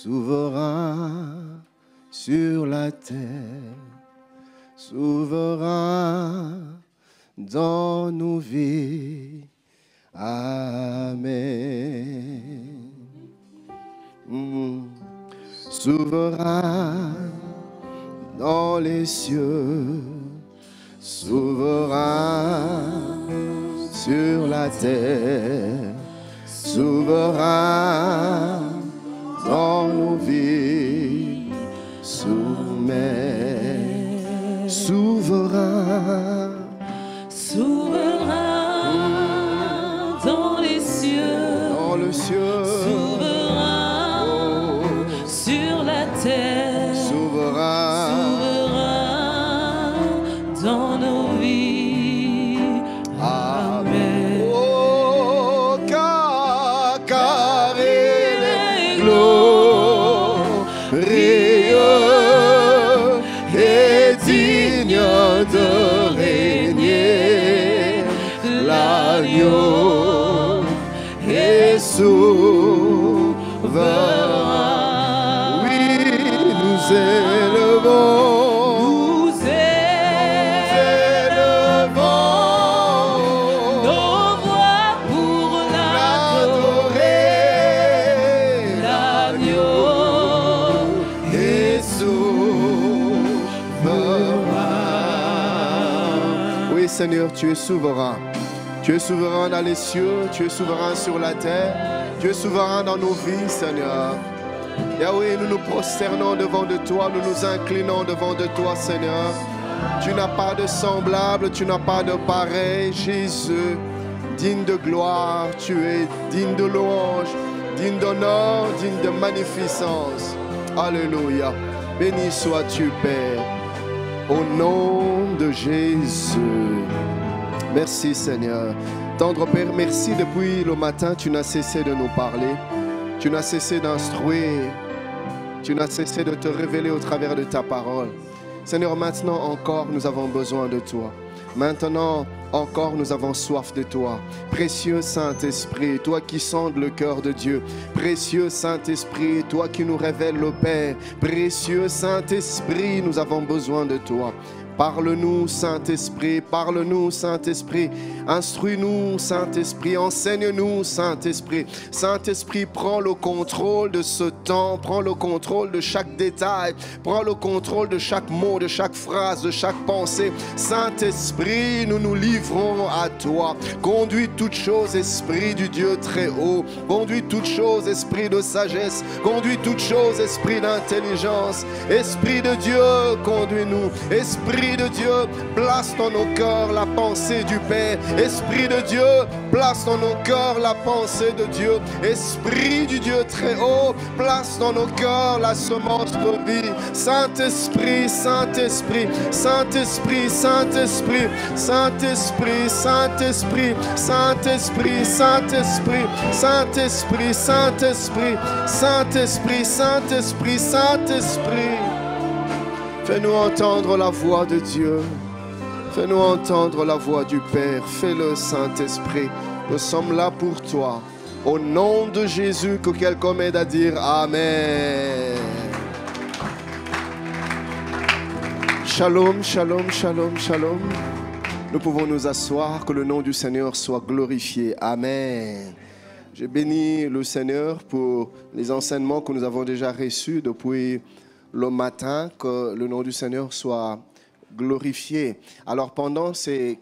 souverain sur la terre, souverain dans nos vies. Amen. Souverain dans les cieux, souverain sur la terre, souverain dans nos vies, soumet, souverain, souverain dans les cieux, dans le ciel, souverain sur la terre, souverain, souverain dans nos vies. Amen. Oh, car il est glorieux et digne de régner, l'agneau est souverain. Oui, nous élevons. Seigneur, tu es souverain. Tu es souverain dans les cieux, tu es souverain sur la terre, tu es souverain dans nos vies, Seigneur. Yahweh, nous nous prosternons devant de toi, nous nous inclinons devant de toi, Seigneur. Tu n'as pas de semblable, tu n'as pas de pareil, Jésus. Digne de gloire, tu es digne de louange, digne d'honneur, digne de magnificence. Alléluia. Béni sois-tu, Père. Au nom de Jésus. Merci Seigneur. Tendre Père, merci depuis le matin, tu n'as cessé de nous parler. Tu n'as cessé d'instruire. Tu n'as cessé de te révéler au travers de ta parole. Seigneur, maintenant encore, nous avons besoin de toi. Maintenant encore, nous avons soif de toi. Précieux Saint-Esprit, toi qui sondes le cœur de Dieu. Précieux Saint-Esprit, toi qui nous révèles le Père. Précieux Saint-Esprit, nous avons besoin de toi. Parle-nous, Saint-Esprit, parle-nous, Saint-Esprit. Instruis-nous, Saint-Esprit, enseigne-nous, Saint-Esprit. Saint-Esprit, prends le contrôle de ce temps, prends le contrôle de chaque détail, prends le contrôle de chaque mot, de chaque phrase, de chaque pensée. Saint-Esprit, nous nous livrons à toi. Conduis toutes choses, Esprit du Dieu très haut. Conduis toutes choses, Esprit de sagesse. Conduis toutes choses, Esprit d'intelligence. Esprit de Dieu, conduis-nous. Esprit de Dieu, place dans nos cœurs la pensée du Père. Esprit de Dieu, place dans nos cœurs la pensée de Dieu. Esprit du Dieu très haut, place dans nos cœurs la semence de vie. Saint-Esprit, Saint-Esprit, Saint-Esprit, Saint-Esprit, Saint-Esprit, Saint-Esprit, Saint-Esprit, Saint-Esprit, Saint-Esprit, Saint-Esprit, Saint-Esprit, Saint-Esprit, Saint-Esprit. Fais-nous entendre la voix de Dieu. Fais-nous entendre la voix du Père. Fais-le, Saint-Esprit. Nous sommes là pour toi. Au nom de Jésus, que quelqu'un m'aide à dire Amen. Shalom, shalom, shalom, shalom. Nous pouvons nous asseoir, que le nom du Seigneur soit glorifié. Amen. Je bénis le Seigneur pour les enseignements que nous avons déjà reçus depuis le matin, que le nom du Seigneur soit glorifié. Alors pendant ces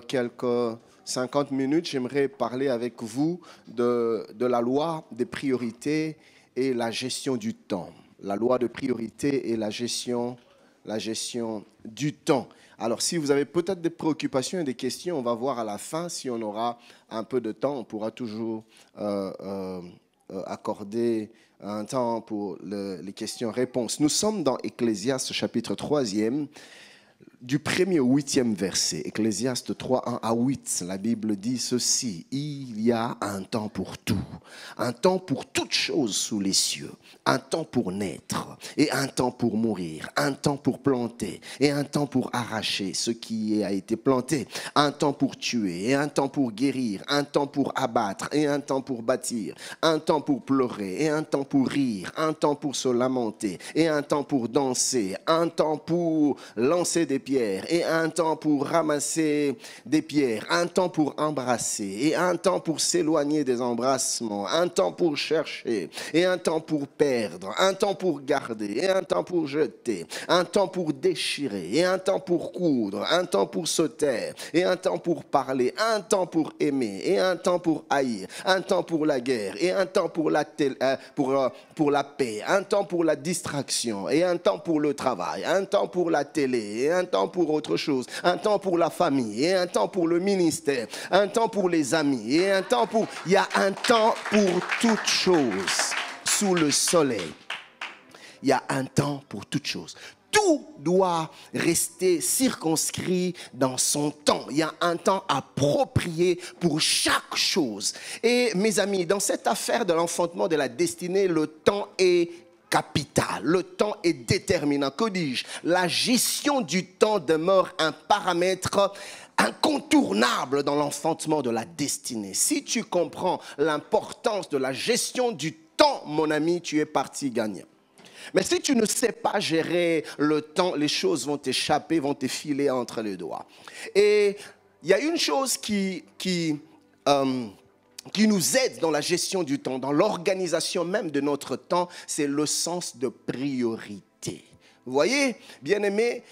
quelques 50 minutes, j'aimerais parler avec vous de la loi des priorités et la gestion du temps. La loi de priorité et la gestion du temps. Alors si vous avez peut-être des préoccupations et des questions, on va voir à la fin si on aura un peu de temps. On pourra toujours accorder un temps pour les questions-réponses. Nous sommes dans Ecclésiaste chapitre 3e. du 1er au 8e verset, Ecclésiaste 3, 1 à 8, la Bible dit ceci: il y a un temps pour tout, un temps pour toutes choses sous les cieux, un temps pour naître et un temps pour mourir, un temps pour planter et un temps pour arracher ce qui a été planté, un temps pour tuer et un temps pour guérir, un temps pour abattre et un temps pour bâtir, un temps pour pleurer et un temps pour rire, un temps pour se lamenter et un temps pour danser, un temps pour lancer des pierres et un temps pour ramasser des pierres, un temps pour embrasser et un temps pour s'éloigner des embrassements, un temps pour chercher et un temps pour perdre, un temps pour garder et un temps pour jeter, un temps pour déchirer et un temps pour coudre, un temps pour se taire et un temps pour parler, un temps pour aimer et un temps pour haïr, un temps pour la guerre et un temps pour la paix, un temps pour la distraction et un temps pour le travail, un temps pour la télé et un temps pour autre chose, un temps pour la famille et un temps pour le ministère, un temps pour les amis et un temps pour... Il y a un temps pour toutes choses sous le soleil. Il y a un temps pour toutes choses. Tout doit rester circonscrit dans son temps. Il y a un temps approprié pour chaque chose. Et mes amis, dans cette affaire de l'enfantement de la destinée, le temps est capital. Le temps est déterminant. Que dis-je? La gestion du temps demeure un paramètre incontournable dans l'enfantement de la destinée. Si tu comprends l'importance de la gestion du temps, mon ami, tu es parti gagnant. Mais si tu ne sais pas gérer le temps, les choses vont t'échapper, vont te filer entre les doigts. Et il y a une chose qui nous aide dans la gestion du temps, dans l'organisation même de notre temps, c'est le sens de priorité. Vous voyez, bien-aimé,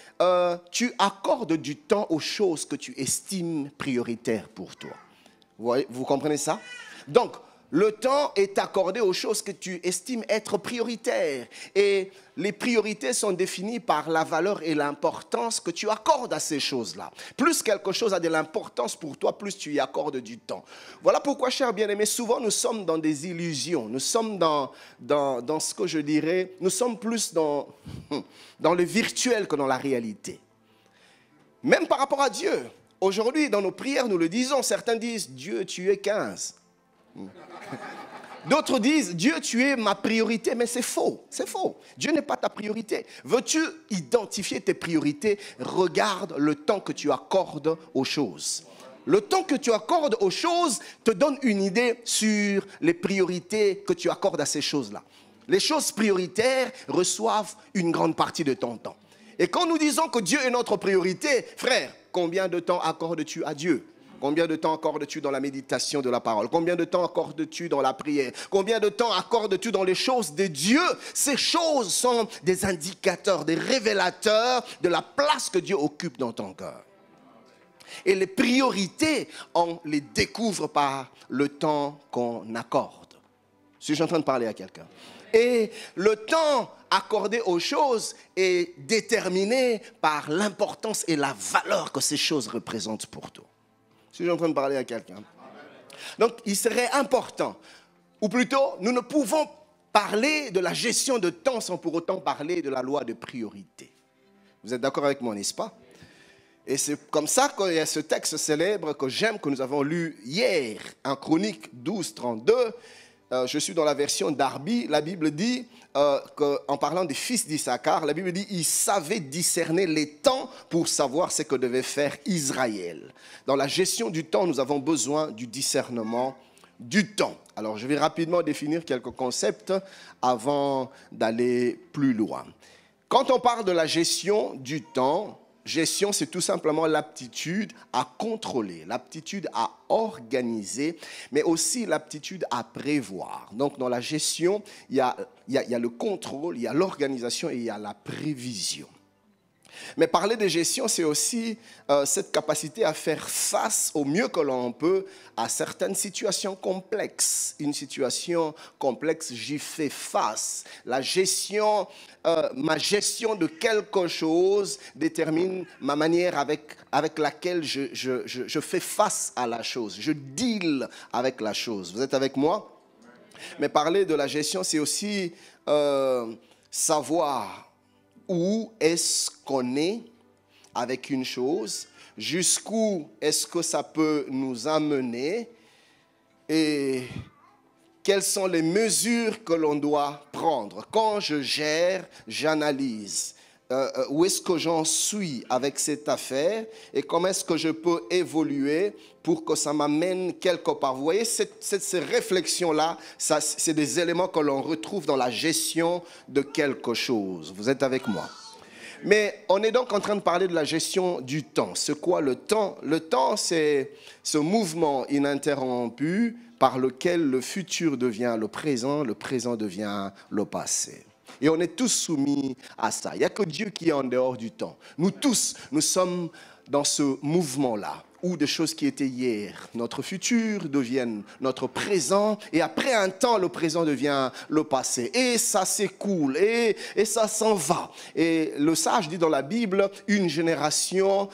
tu accordes du temps aux choses que tu estimes prioritaires pour toi. Vous comprenez ça? Donc, le temps est accordé aux choses que tu estimes être prioritaires. Et les priorités sont définies par la valeur et l'importance que tu accordes à ces choses-là. Plus quelque chose a de l'importance pour toi, plus tu y accordes du temps. Voilà pourquoi, chers bien-aimés, souvent nous sommes dans des illusions. Nous sommes dans ce que je dirais, nous sommes plus dans le virtuel que dans la réalité. Même par rapport à Dieu. Aujourd'hui, dans nos prières, nous le disons. Certains disent, Dieu, tu es 15. D'autres disent, Dieu, tu es ma priorité, mais c'est faux, c'est faux. Dieu n'est pas ta priorité. Veux-tu identifier tes priorités? Regarde le temps que tu accordes aux choses. Le temps que tu accordes aux choses te donne une idée sur les priorités que tu accordes à ces choses-là. Les choses prioritaires reçoivent une grande partie de ton temps. Et quand nous disons que Dieu est notre priorité, frère, combien de temps accordes-tu à Dieu? Combien de temps accordes-tu dans la méditation de la parole? Combien de temps accordes-tu dans la prière? Combien de temps accordes-tu dans les choses de Dieu? Ces choses sont des indicateurs, des révélateurs de la place que Dieu occupe dans ton cœur. Et les priorités, on les découvre par le temps qu'on accorde. Suis-je en train de parler à quelqu'un? Et le temps accordé aux choses est déterminé par l'importance et la valeur que ces choses représentent pour toi. Suis-je en train de parler à quelqu'un? Donc, il serait important, ou plutôt, nous ne pouvons parler de la gestion de temps sans pour autant parler de la loi de priorité. Vous êtes d'accord avec moi, n'est-ce pas? Et c'est comme ça qu'il y a ce texte célèbre que j'aime, que nous avons lu hier, en Chroniques 12, 32. Je suis dans la version d'Arby. La Bible dit, en parlant des fils d'Issachar, la Bible dit, ils savaient discerner les temps pour savoir ce que devait faire Israël. Dans la gestion du temps, nous avons besoin du discernement du temps. Alors, je vais rapidement définir quelques concepts avant d'aller plus loin. Quand on parle de la gestion du temps, gestion, c'est tout simplement l'aptitude à contrôler, l'aptitude à organiser, mais aussi l'aptitude à prévoir. Donc, dans la gestion, il y a le contrôle, il y a l'organisation et il y a la prévision. Mais parler de gestion, c'est aussi cette capacité à faire face au mieux que l'on peut à certaines situations complexes. Une situation complexe, j'y fais face. La gestion, ma gestion de quelque chose détermine ma manière avec laquelle je fais face à la chose. Je deal avec la chose. Vous êtes avec moi? Mais parler de la gestion, c'est aussi savoir où est-ce qu'on est avec une chose, jusqu'où est-ce que ça peut nous amener et quelles sont les mesures que l'on doit prendre. Quand je gère, j'analyse. Où est-ce que j'en suis avec cette affaire et comment est-ce que je peux évoluer pour que ça m'amène quelque part. Vous voyez, ces réflexions-là, c'est des éléments que l'on retrouve dans la gestion de quelque chose. Vous êtes avec moi? Mais on est donc en train de parler de la gestion du temps. C'est quoi le temps? Le temps, c'est ce mouvement ininterrompu par lequel le futur devient le présent devient le passé. Et on est tous soumis à ça. Il n'y a que Dieu qui est en dehors du temps. Nous tous, nous sommes dans ce mouvement-là, où des choses qui étaient hier, notre futur deviennent notre présent, et après un temps, le présent devient le passé. Et ça s'écoule, et ça s'en va. Et le sage dit dans la Bible, une génération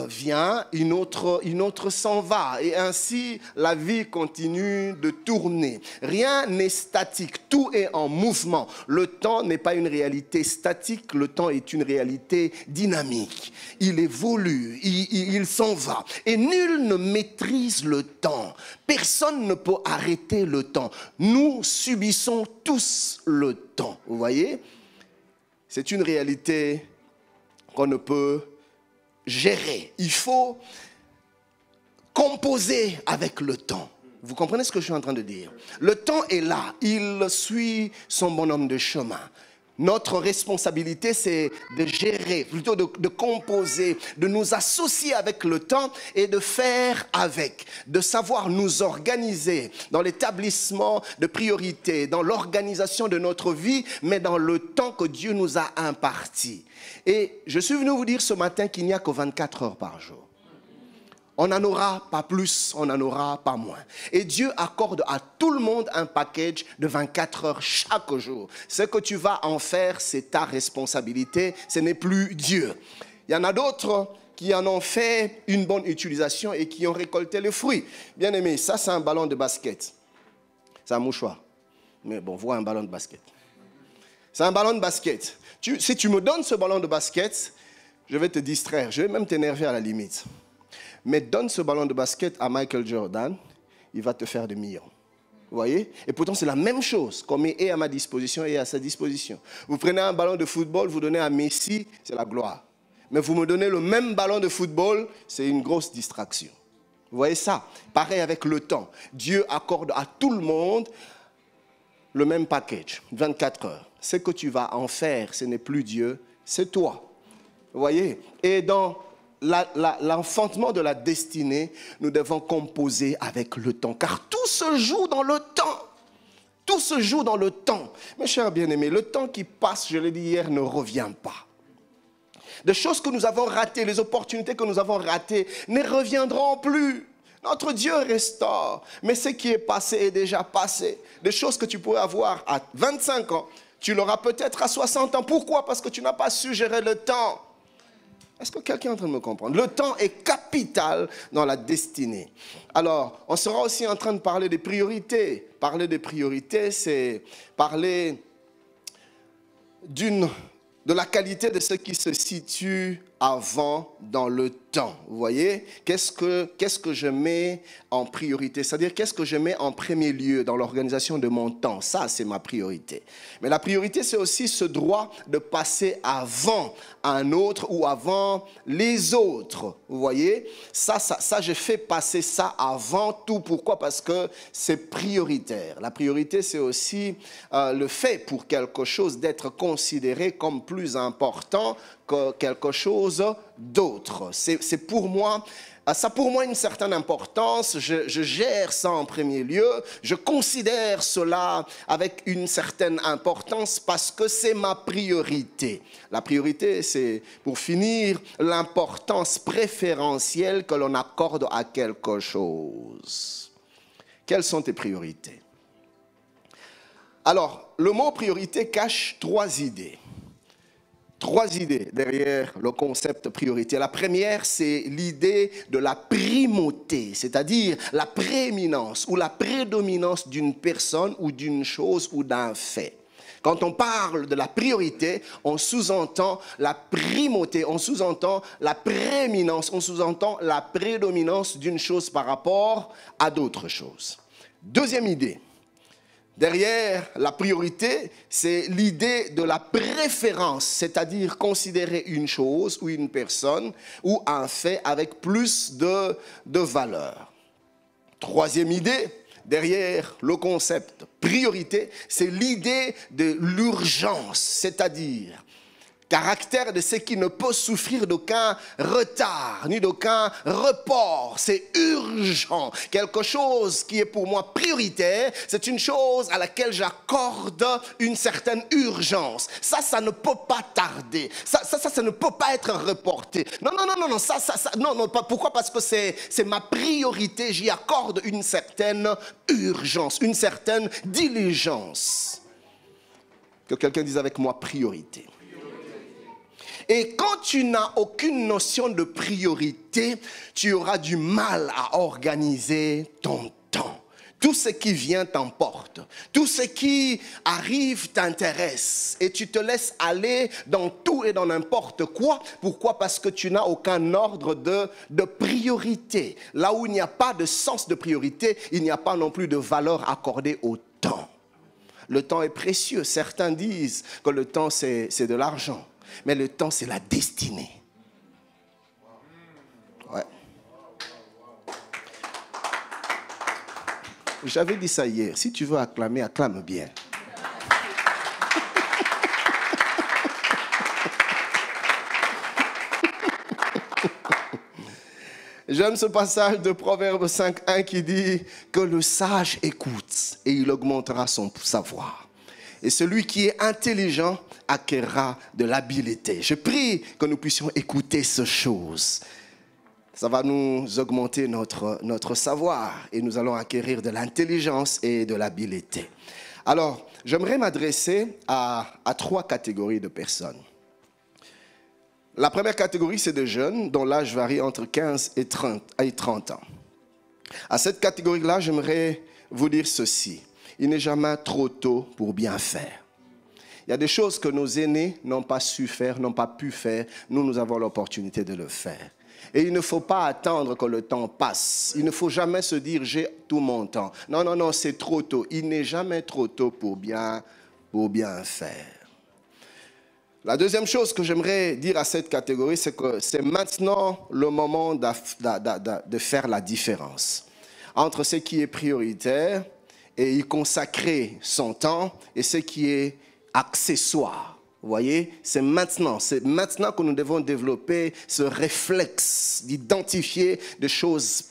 vient, une autre s'en va. Et ainsi, la vie continue de tourner. Rien n'est statique, tout est en mouvement. Le temps n'est pas une réalité statique, le temps est une réalité dynamique. Il évolue, il s'en va. Et nul ne maîtrise le temps. Personne ne peut arrêter le temps. Nous subissons tous le temps. Vous voyez? C'est une réalité qu'on ne peut gérer. Il faut composer avec le temps. Vous comprenez ce que je suis en train de dire? Le temps est là. Il suit son bonhomme de chemin. Notre responsabilité, c'est de gérer, plutôt de composer, de nous associer avec le temps et de faire avec, de savoir nous organiser dans l'établissement de priorités, dans l'organisation de notre vie, mais dans le temps que Dieu nous a imparti. Et je suis venu vous dire ce matin qu'il n'y a que 24 heures par jour. On n'en aura pas plus, on n'en aura pas moins. Et Dieu accorde à tout le monde un package de 24 heures chaque jour. Ce que tu vas en faire, c'est ta responsabilité, ce n'est plus Dieu. Il y en a d'autres qui en ont fait une bonne utilisation et qui ont récolté le fruit. Bien aimé, ça c'est un ballon de basket. C'est un mouchoir. Mais bon, vois un ballon de basket. C'est un ballon de basket. Si tu me donnes ce ballon de basket, je vais te distraire, je vais même t'énerver à la limite. Mais donne ce ballon de basket à Michael Jordan, il va te faire des millions. Vous voyez? Et pourtant, c'est la même chose qu'on met et à ma disposition et à sa disposition. Vous prenez un ballon de football, vous donnez à Messi, c'est la gloire. Mais vous me donnez le même ballon de football, c'est une grosse distraction. Vous voyez ça? Pareil avec le temps. Dieu accorde à tout le monde le même package, 24 heures. Ce que tu vas en faire, ce n'est plus Dieu, c'est toi. Vous voyez? Et dans l'enfantement de la destinée, nous devons composer avec le temps. Car tout se joue dans le temps. Tout se joue dans le temps. Mes chers bien-aimés, le temps qui passe, je l'ai dit hier, ne revient pas. Des choses que nous avons ratées, les opportunités que nous avons ratées, ne reviendront plus. Notre Dieu restaure. Mais ce qui est passé est déjà passé. Des choses que tu pourrais avoir à 25 ans, tu l'auras peut-être à 60 ans. Pourquoi? Parce que tu n'as pas su gérer le temps. Est-ce que quelqu'un est en train de me comprendre? Le temps est capital dans la destinée. Alors, on sera aussi en train de parler des priorités. Parler des priorités, c'est parler de la qualité de ce qui se situe avant dans le temps. Vous voyez? Qu'est-ce que je mets en priorité? C'est-à-dire, qu'est-ce que je mets en premier lieu dans l'organisation de mon temps? Ça, c'est ma priorité. Mais la priorité, c'est aussi ce droit de passer avant un autre ou avant les autres. Vous voyez? Ça, je fais passer ça avant tout. Pourquoi? Parce que c'est prioritaire. La priorité, c'est aussi le fait pour quelque chose d'être considéré comme plus important que quelque chose d'autre. C'est pour moi, ça a pour moi une certaine importance. Je gère ça en premier lieu. Je considère cela avec une certaine importance parce que c'est ma priorité. La priorité, c'est, pour finir, l'importance préférentielle que l'on accorde à quelque chose. Quelles sont tes priorités? Alors, le mot priorité cache 3 idées. 3 idées derrière le concept priorité. La première, c'est l'idée de la primauté, c'est-à-dire la prééminence ou la prédominance d'une personne ou d'une chose ou d'un fait. Quand on parle de la priorité, on sous-entend la primauté, on sous-entend la prééminence, on sous-entend la prédominance d'une chose par rapport à d'autres choses. Deuxième idée, derrière la priorité, c'est l'idée de la préférence, c'est-à-dire considérer une chose ou une personne ou un fait avec plus de valeur. Troisième idée, derrière le concept priorité, c'est l'idée de l'urgence, c'est-à-dire caractère de ce qui ne peut souffrir d'aucun retard, ni d'aucun report. C'est urgent. Quelque chose qui est pour moi prioritaire, c'est une chose à laquelle j'accorde une certaine urgence. Ça ne peut pas tarder. Ça ne peut pas être reporté. Non, pourquoi? Parce que c'est ma priorité. J'y accorde une certaine urgence, une certaine diligence. Que quelqu'un dise avec moi priorité. Et quand tu n'as aucune notion de priorité, tu auras du mal à organiser ton temps. Tout ce qui vient t'emporte. Tout ce qui arrive t'intéresse. Et tu te laisses aller dans tout et dans n'importe quoi. Pourquoi? Parce que tu n'as aucun ordre de priorité. Là où il n'y a pas de sens de priorité, il n'y a pas non plus de valeur accordée au temps. Le temps est précieux. Certains disent que le temps, c'est de l'argent. Mais le temps, c'est la destinée. Ouais. J'avais dit ça hier. Si tu veux acclamer, acclame bien. J'aime ce passage de Proverbe 5.1 qui dit que le sage écoute et il augmentera son savoir. Et celui qui est intelligent acquérera de l'habileté. Je prie que nous puissions écouter ces choses. Ça va nous augmenter notre savoir et nous allons acquérir de l'intelligence et de l'habileté. Alors, j'aimerais m'adresser à 3 catégories de personnes. La première catégorie, c'est de jeunes dont l'âge varie entre 15 et 30 ans. À cette catégorie-là, j'aimerais vous dire ceci. Il n'est jamais trop tôt pour bien faire. Il y a des choses que nos aînés n'ont pas su faire, n'ont pas pu faire. Nous avons l'opportunité de le faire. Et il ne faut pas attendre que le temps passe. Il ne faut jamais se dire « j'ai tout mon temps ». Non, c'est trop tôt. Il n'est jamais trop tôt pour bien faire. La deuxième chose que j'aimerais dire à cette catégorie, c'est que c'est maintenant le moment de faire la différence entre ce qui est prioritaire et y consacrer son temps et ce qui est accessoire. Vous voyez, c'est maintenant que nous devons développer ce réflexe d'identifier des choses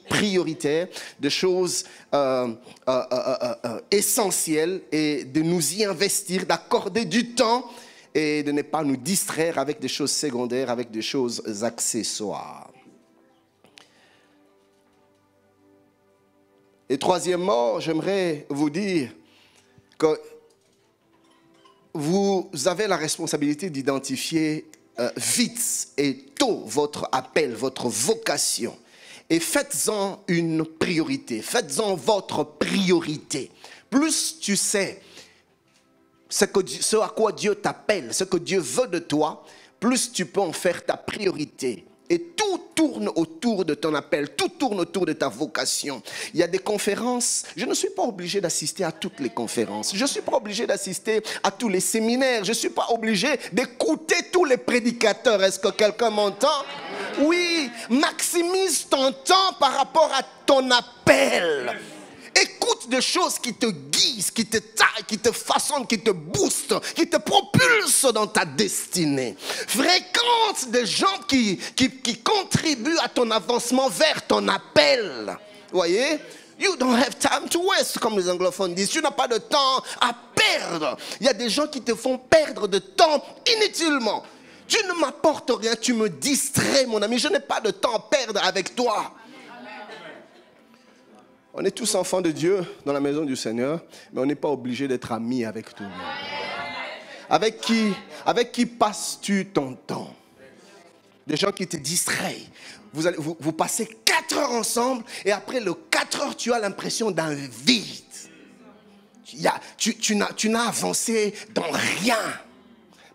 prioritaires, des choses essentielles et de nous y investir, d'accorder du temps et de ne pas nous distraire avec des choses secondaires, avec des choses accessoires. Et troisièmement, j'aimerais vous dire que vous avez la responsabilité d'identifier vite et tôt votre appel, votre vocation. Et faites-en une priorité, faites-en votre priorité. Plus tu sais ce à quoi Dieu t'appelle, ce que Dieu veut de toi, plus tu peux en faire ta priorité. Et tout tourne autour de ton appel, tout tourne autour de ta vocation. Il y a des conférences, je ne suis pas obligé d'assister à toutes les conférences. Je ne suis pas obligé d'assister à tous les séminaires. Je ne suis pas obligé d'écouter tous les prédicateurs. Est-ce que quelqu'un m'entend? Oui, maximise ton temps par rapport à ton appel. Écoute des choses qui te guisent, qui te taillent, qui te façonnent, qui te boostent, qui te propulsent dans ta destinée. Fréquente des gens qui contribuent à ton avancement vers ton appel. Vous voyez? You don't have time to waste, comme les anglophones disent. Tu n'as pas de temps à perdre. Il y a des gens qui te font perdre de temps inutilement. Tu ne m'apportes rien, tu me distrais, mon ami. Je n'ai pas de temps à perdre avec toi. On est tous enfants de Dieu dans la maison du Seigneur, mais on n'est pas obligé d'être amis avec tout le monde. Avec qui passes-tu ton temps? Des gens qui te distraient. Vous passez 4 heures ensemble et après les 4 heures, tu as l'impression d'un vide. tu n'as avancé dans rien.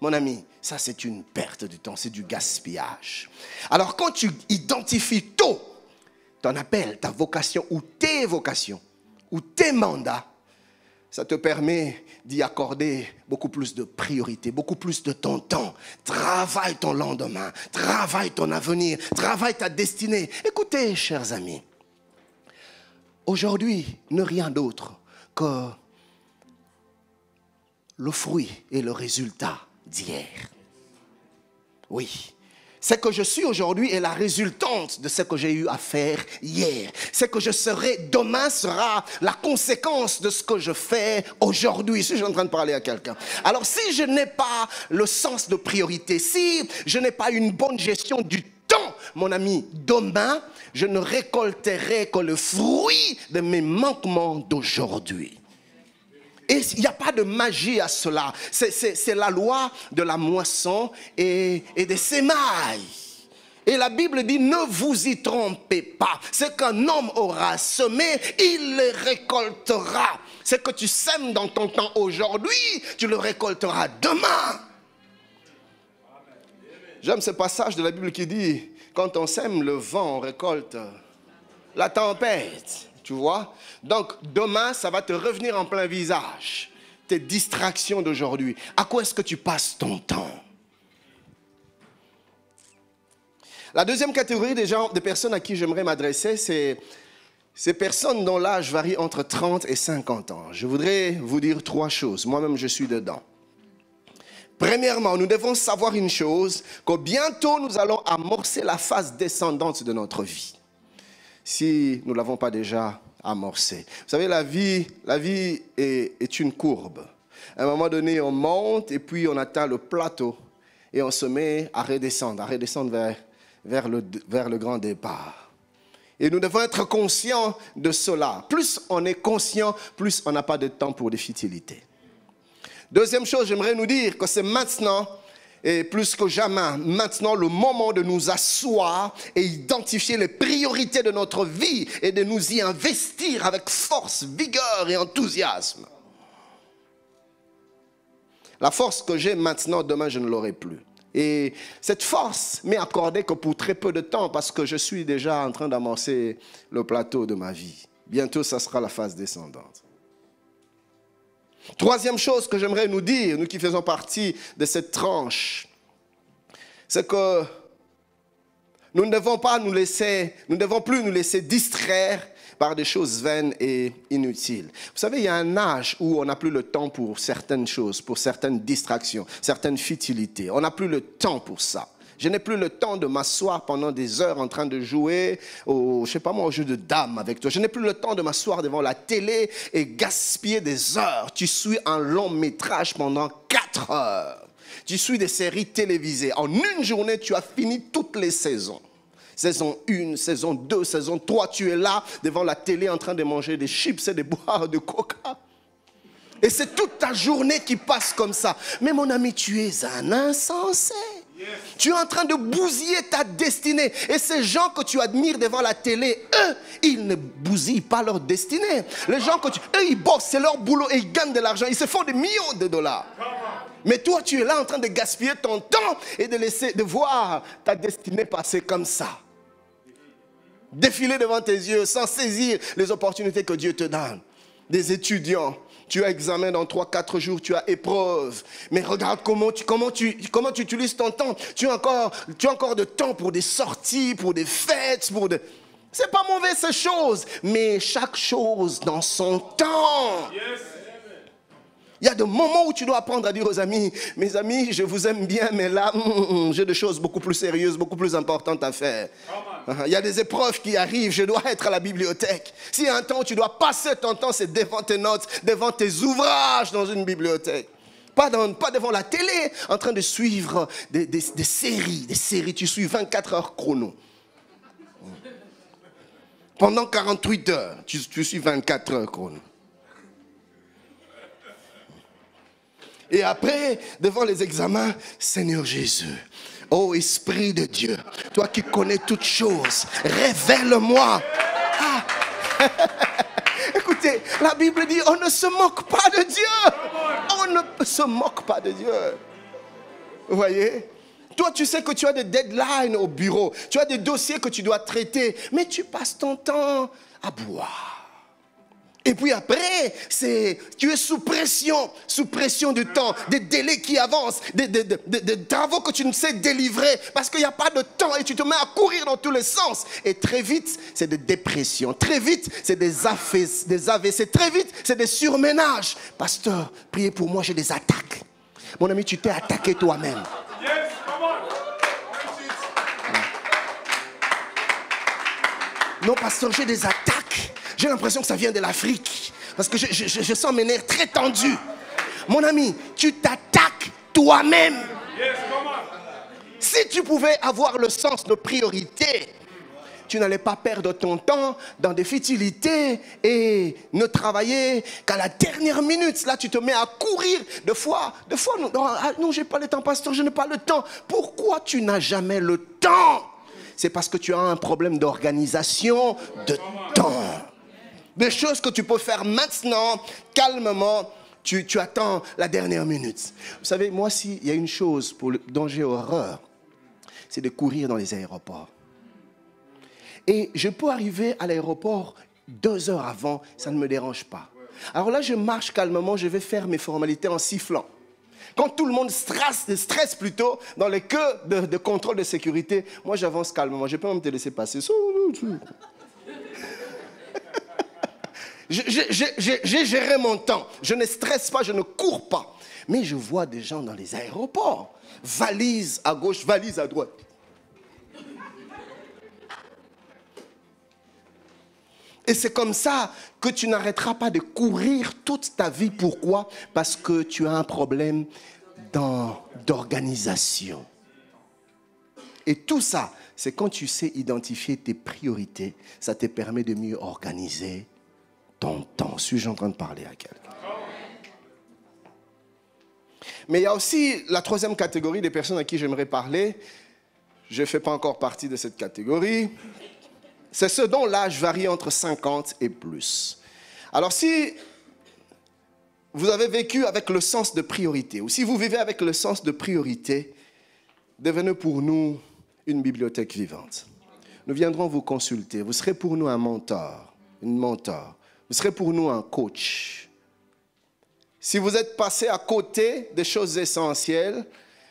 Mon ami, ça c'est une perte de temps, c'est du gaspillage. Alors quand tu identifies tôt ton appel, ta vocation ou tes vocations, ou tes mandats, ça te permet d'y accorder beaucoup plus de priorité, beaucoup plus de ton temps. Travaille ton lendemain, travaille ton avenir, travaille ta destinée. Écoutez, chers amis, aujourd'hui, ne rien d'autre que le fruit et le résultat d'hier. Oui. Ce que je suis aujourd'hui est la résultante de ce que j'ai eu à faire hier. Ce que je serai demain sera la conséquence de ce que je fais aujourd'hui. Si je suis en train de parler à quelqu'un. Alors si je n'ai pas le sens de priorité, si je n'ai pas une bonne gestion du temps, mon ami, demain, je ne récolterai que le fruit de mes manquements d'aujourd'hui. Et il n'y a pas de magie à cela. C'est la loi de la moisson et des semailles. Et la Bible dit, ne vous y trompez pas. Ce qu'un homme aura semé, il le récoltera. Ce que tu sèmes dans ton temps aujourd'hui, tu le récolteras demain. J'aime ce passage de la Bible qui dit, quand on sème le vent, on récolte la tempête. Tu vois? Donc, demain, ça va te revenir en plein visage. Tes distractions d'aujourd'hui. À quoi est-ce que tu passes ton temps? La deuxième catégorie des personnes à qui j'aimerais m'adresser, c'est ces personnes dont l'âge varie entre 30 et 50 ans. Je voudrais vous dire 3 choses. Moi-même, je suis dedans. Premièrement, nous devons savoir une chose, que bientôt, nous allons amorcer la phase descendante de notre vie. Si nous ne l'avons pas déjà amorcé. Vous savez, la vie est une courbe. À un moment donné, on monte et puis on atteint le plateau et on se met à redescendre vers le grand départ. Et nous devons être conscients de cela. Plus on est conscient, plus on n'a pas de temps pour des futilités. Deuxième chose, j'aimerais nous dire que c'est maintenant, et plus que jamais, maintenant le moment de nous asseoir et identifier les priorités de notre vie et de nous y investir avec force, vigueur et enthousiasme. La force que j'ai maintenant, demain je ne l'aurai plus. Et cette force m'est accordée que pour très peu de temps parce que je suis déjà en train d'amorcer le plateau de ma vie. Bientôt, ça sera la phase descendante. Troisième chose que j'aimerais nous dire, nous qui faisons partie de cette tranche, c'est que nous ne devons plus nous laisser distraire par des choses vaines et inutiles. Vous savez, il y a un âge où on n'a plus le temps pour certaines choses, pour certaines distractions, certaines futilités. On n'a plus le temps pour ça. Je n'ai plus le temps de m'asseoir pendant des heures en train de jouer au jeu de dames avec toi. Je n'ai plus le temps de m'asseoir devant la télé et gaspiller des heures. Tu suis un long métrage pendant 4 heures. Tu suis des séries télévisées. En une journée, tu as fini toutes les saisons. Saison 1, saison 2, saison 3, tu es là devant la télé en train de manger des chips et de boire de coca. Et c'est toute ta journée qui passe comme ça. Mais mon ami, tu es un insensé. Tu es en train de bousiller ta destinée. Et ces gens que tu admires devant la télé, eux, ils ne bousillent pas leur destinée. Les gens eux, ils bossent, c'est leur boulot et ils gagnent de l'argent. Ils se font des millions de dollars. Mais toi, tu es là en train de gaspiller ton temps et de voir ta destinée passer comme ça. Défiler devant tes yeux sans saisir les opportunités que Dieu te donne. Des étudiants. Tu as examen dans 3-4 jours, tu as épreuve. Mais regarde comment tu utilises ton temps. Tu as encore de temps pour des sorties, pour des fêtes, C'est pas mauvais ces choses, mais chaque chose dans son temps. Yes. Il y a des moments où tu dois apprendre à dire aux amis, mes amis, je vous aime bien, mais là, j'ai des choses beaucoup plus sérieuses, beaucoup plus importantes à faire. Il y a des épreuves qui arrivent, je dois être à la bibliothèque. S'il y a un temps où tu dois passer ton temps, c'est devant tes notes, devant tes ouvrages dans une bibliothèque. Pas devant la télé, en train de suivre des séries. Tu suis 24 heures chrono. Pendant 48 heures, tu suis 24 heures chrono. Et après, devant les examens, Seigneur Jésus, ô Esprit de Dieu, toi qui connais toutes choses, révèle-moi. Ah. Écoutez, La Bible dit, on ne se moque pas de Dieu. On ne se moque pas de Dieu. Vous voyez? Toi, tu sais que tu as des deadlines au bureau. Tu as des dossiers que tu dois traiter. Mais tu passes ton temps à boire. Et puis après, tu es sous pression du temps, des délais qui avancent, des travaux que tu ne sais délivrer parce qu'il n'y a pas de temps et tu te mets à courir dans tous les sens. Et très vite, c'est des dépressions. Très vite, c'est des AVC. Très vite, c'est des surménages. Pasteur, priez pour moi, j'ai des attaques. Mon ami, tu t'es attaqué toi-même. Non, pasteur, j'ai des attaques. J'ai l'impression que ça vient de l'Afrique. Parce que je sens mes nerfs très tendus. Mon ami, tu t'attaques toi-même. Si tu pouvais avoir le sens de priorité, tu n'allais pas perdre ton temps dans des futilités et ne travailler qu'à la dernière minute. Là, tu te mets à courir. Des fois, non, j'ai pas le temps, pasteur, je n'ai pas le temps. Pourquoi tu n'as jamais le temps? C'est parce que tu as un problème d'organisation, de temps. Des choses que tu peux faire maintenant, calmement, tu attends la dernière minute. Vous savez, moi, s'il y a une chose dont j'ai horreur, c'est de courir dans les aéroports. Et je peux arriver à l'aéroport 2 heures avant, ça ne me dérange pas. Alors là, je marche calmement, je vais faire mes formalités en sifflant. Quand tout le monde stresse plutôt dans les queues de contrôle de sécurité, moi j'avance calmement. Je peux même te laisser passer. J'ai géré mon temps. Je ne stresse pas, je ne cours pas. Mais je vois des gens dans les aéroports. Valise à gauche, valise à droite. Et c'est comme ça que tu n'arrêteras pas de courir toute ta vie. Pourquoi? Parce que tu as un problème d'organisation. Et tout ça, c'est quand tu sais identifier tes priorités, ça te permet de mieux organiser ton temps. Suis-je en train de parler à quelqu'un? Mais il y a aussi la troisième catégorie des personnes à qui j'aimerais parler. Je ne fais pas encore partie de cette catégorie. C'est ceux dont l'âge varie entre 50 et plus. Alors si vous avez vécu avec le sens de priorité, ou si vous vivez avec le sens de priorité, devenez pour nous une bibliothèque vivante. Nous viendrons vous consulter. Vous serez pour nous un mentor, une mentor. Vous serez pour nous un coach. Si vous êtes passé à côté des choses essentielles,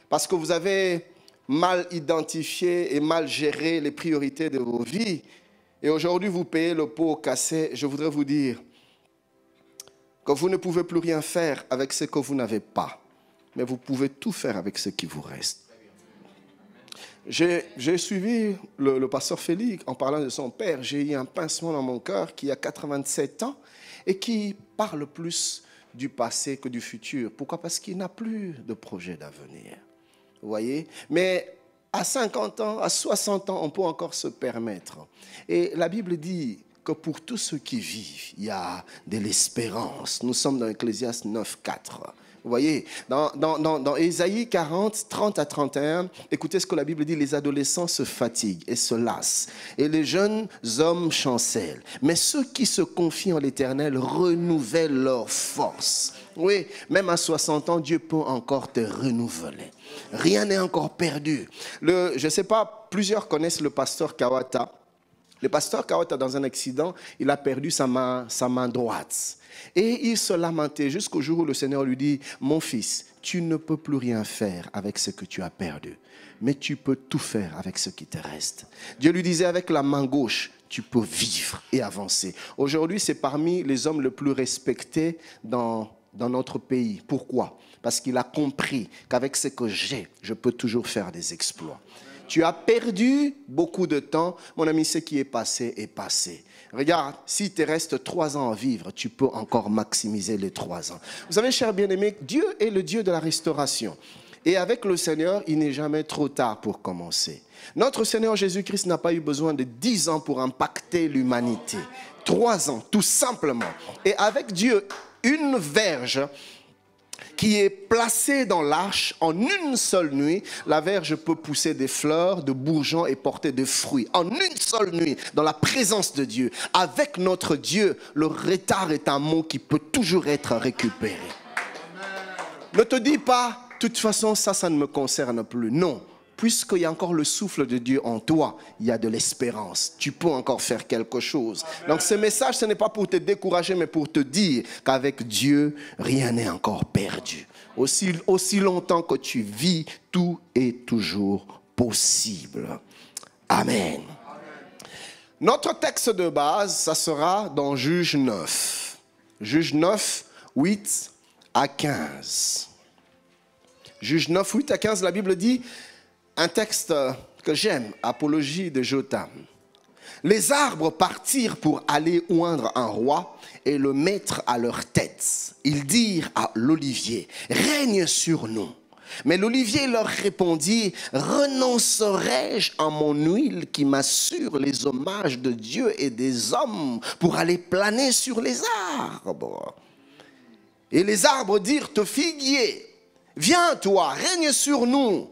parce que vous avez mal identifié et mal géré les priorités de vos vies, et aujourd'hui vous payez le pot cassé, je voudrais vous dire que vous ne pouvez plus rien faire avec ce que vous n'avez pas, mais vous pouvez tout faire avec ce qui vous reste. J'ai suivi le pasteur Félix en parlant de son père. J'ai eu un pincement dans mon cœur qui a 87 ans et qui parle plus du passé que du futur. Pourquoi? Parce qu'il n'a plus de projet d'avenir. Vous voyez? Mais à 50 ans, à 60 ans, on peut encore se permettre. Et la Bible dit que pour tous ceux qui vivent, il y a de l'espérance. Nous sommes dans Ecclésiaste 9:4. Vous voyez, dans Ésaïe 40, 30 à 31, écoutez ce que la Bible dit: les adolescents se fatiguent et se lassent, et les jeunes hommes chancellent. Mais ceux qui se confient en l'Éternel renouvellent leur force. Oui, même à 60 ans, Dieu peut encore te renouveler. Rien n'est encore perdu. Je ne sais pas, plusieurs connaissent le pasteur Kawata. Le pasteur Kawata, dans un accident, il a perdu sa main droite. Et il se lamentait jusqu'au jour où le Seigneur lui dit: mon fils, tu ne peux plus rien faire avec ce que tu as perdu, mais tu peux tout faire avec ce qui te reste. Dieu lui disait: avec la main gauche, tu peux vivre et avancer. Aujourd'hui, c'est parmi les hommes les plus respectés dans notre pays. Pourquoi? Parce qu'il a compris qu'avec ce que j'ai, je peux toujours faire des exploits. Tu as perdu beaucoup de temps. Mon ami, ce qui est passé est passé. Regarde, s'il te reste 3 ans à vivre, tu peux encore maximiser les 3 ans. Vous savez, chers bien-aimés, Dieu est le Dieu de la restauration. Et avec le Seigneur, il n'est jamais trop tard pour commencer. Notre Seigneur Jésus-Christ n'a pas eu besoin de 10 ans pour impacter l'humanité. 3 ans, tout simplement. Et avec Dieu, une verge qui est placée dans l'arche en une seule nuit. La verge peut pousser des fleurs, de bourgeons et porter des fruits. En une seule nuit, dans la présence de Dieu. Avec notre Dieu, le retard est un mot qui peut toujours être récupéré. Ne te dis pas, de toute façon, ça ne me concerne plus. Non. Puisqu'il y a encore le souffle de Dieu en toi, il y a de l'espérance. Tu peux encore faire quelque chose. Amen. Donc ce message, ce n'est pas pour te décourager, mais pour te dire qu'avec Dieu, rien n'est encore perdu. Aussi longtemps que tu vis, tout est toujours possible. Amen. Amen. Notre texte de base, ça sera dans Juge 9. Juge 9, 8 à 15. Juge 9, 8 à 15, la Bible dit... Un texte que j'aime, Apologie de Jotham. Les arbres partirent pour aller oindre un roi et le mettre à leur tête. Ils dirent à l'olivier, règne sur nous. Mais l'olivier leur répondit, renoncerai-je à mon huile qui m'assure les hommages de Dieu et des hommes pour aller planer sur les arbres? Et les arbres dirent au figuier, viens toi, règne sur nous.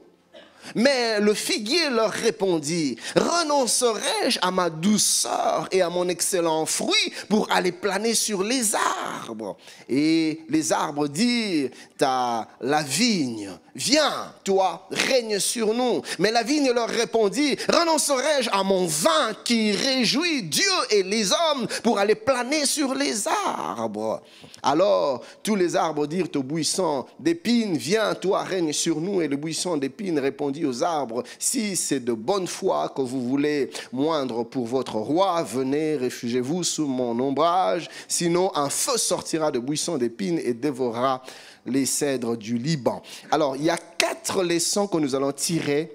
Mais le figuier leur répondit, renoncerai-je à ma douceur et à mon excellent fruit pour aller planer sur les arbres? Et les arbres dirent à la vigne, viens, toi, règne sur nous. Mais la vigne leur répondit, renoncerai-je à mon vin qui réjouit Dieu et les hommes pour aller planer sur les arbres? Alors, tous les arbres dirent au buisson d'épines, viens, toi, règne sur nous. Et le buisson d'épines répondit aux arbres, si c'est de bonne foi que vous voulez moindre pour votre roi, venez, réfugiez-vous sous mon ombrage. Sinon, un feu sortira de buisson d'épines et dévorera les cèdres du Liban. Alors, il y a 4 leçons que nous allons tirer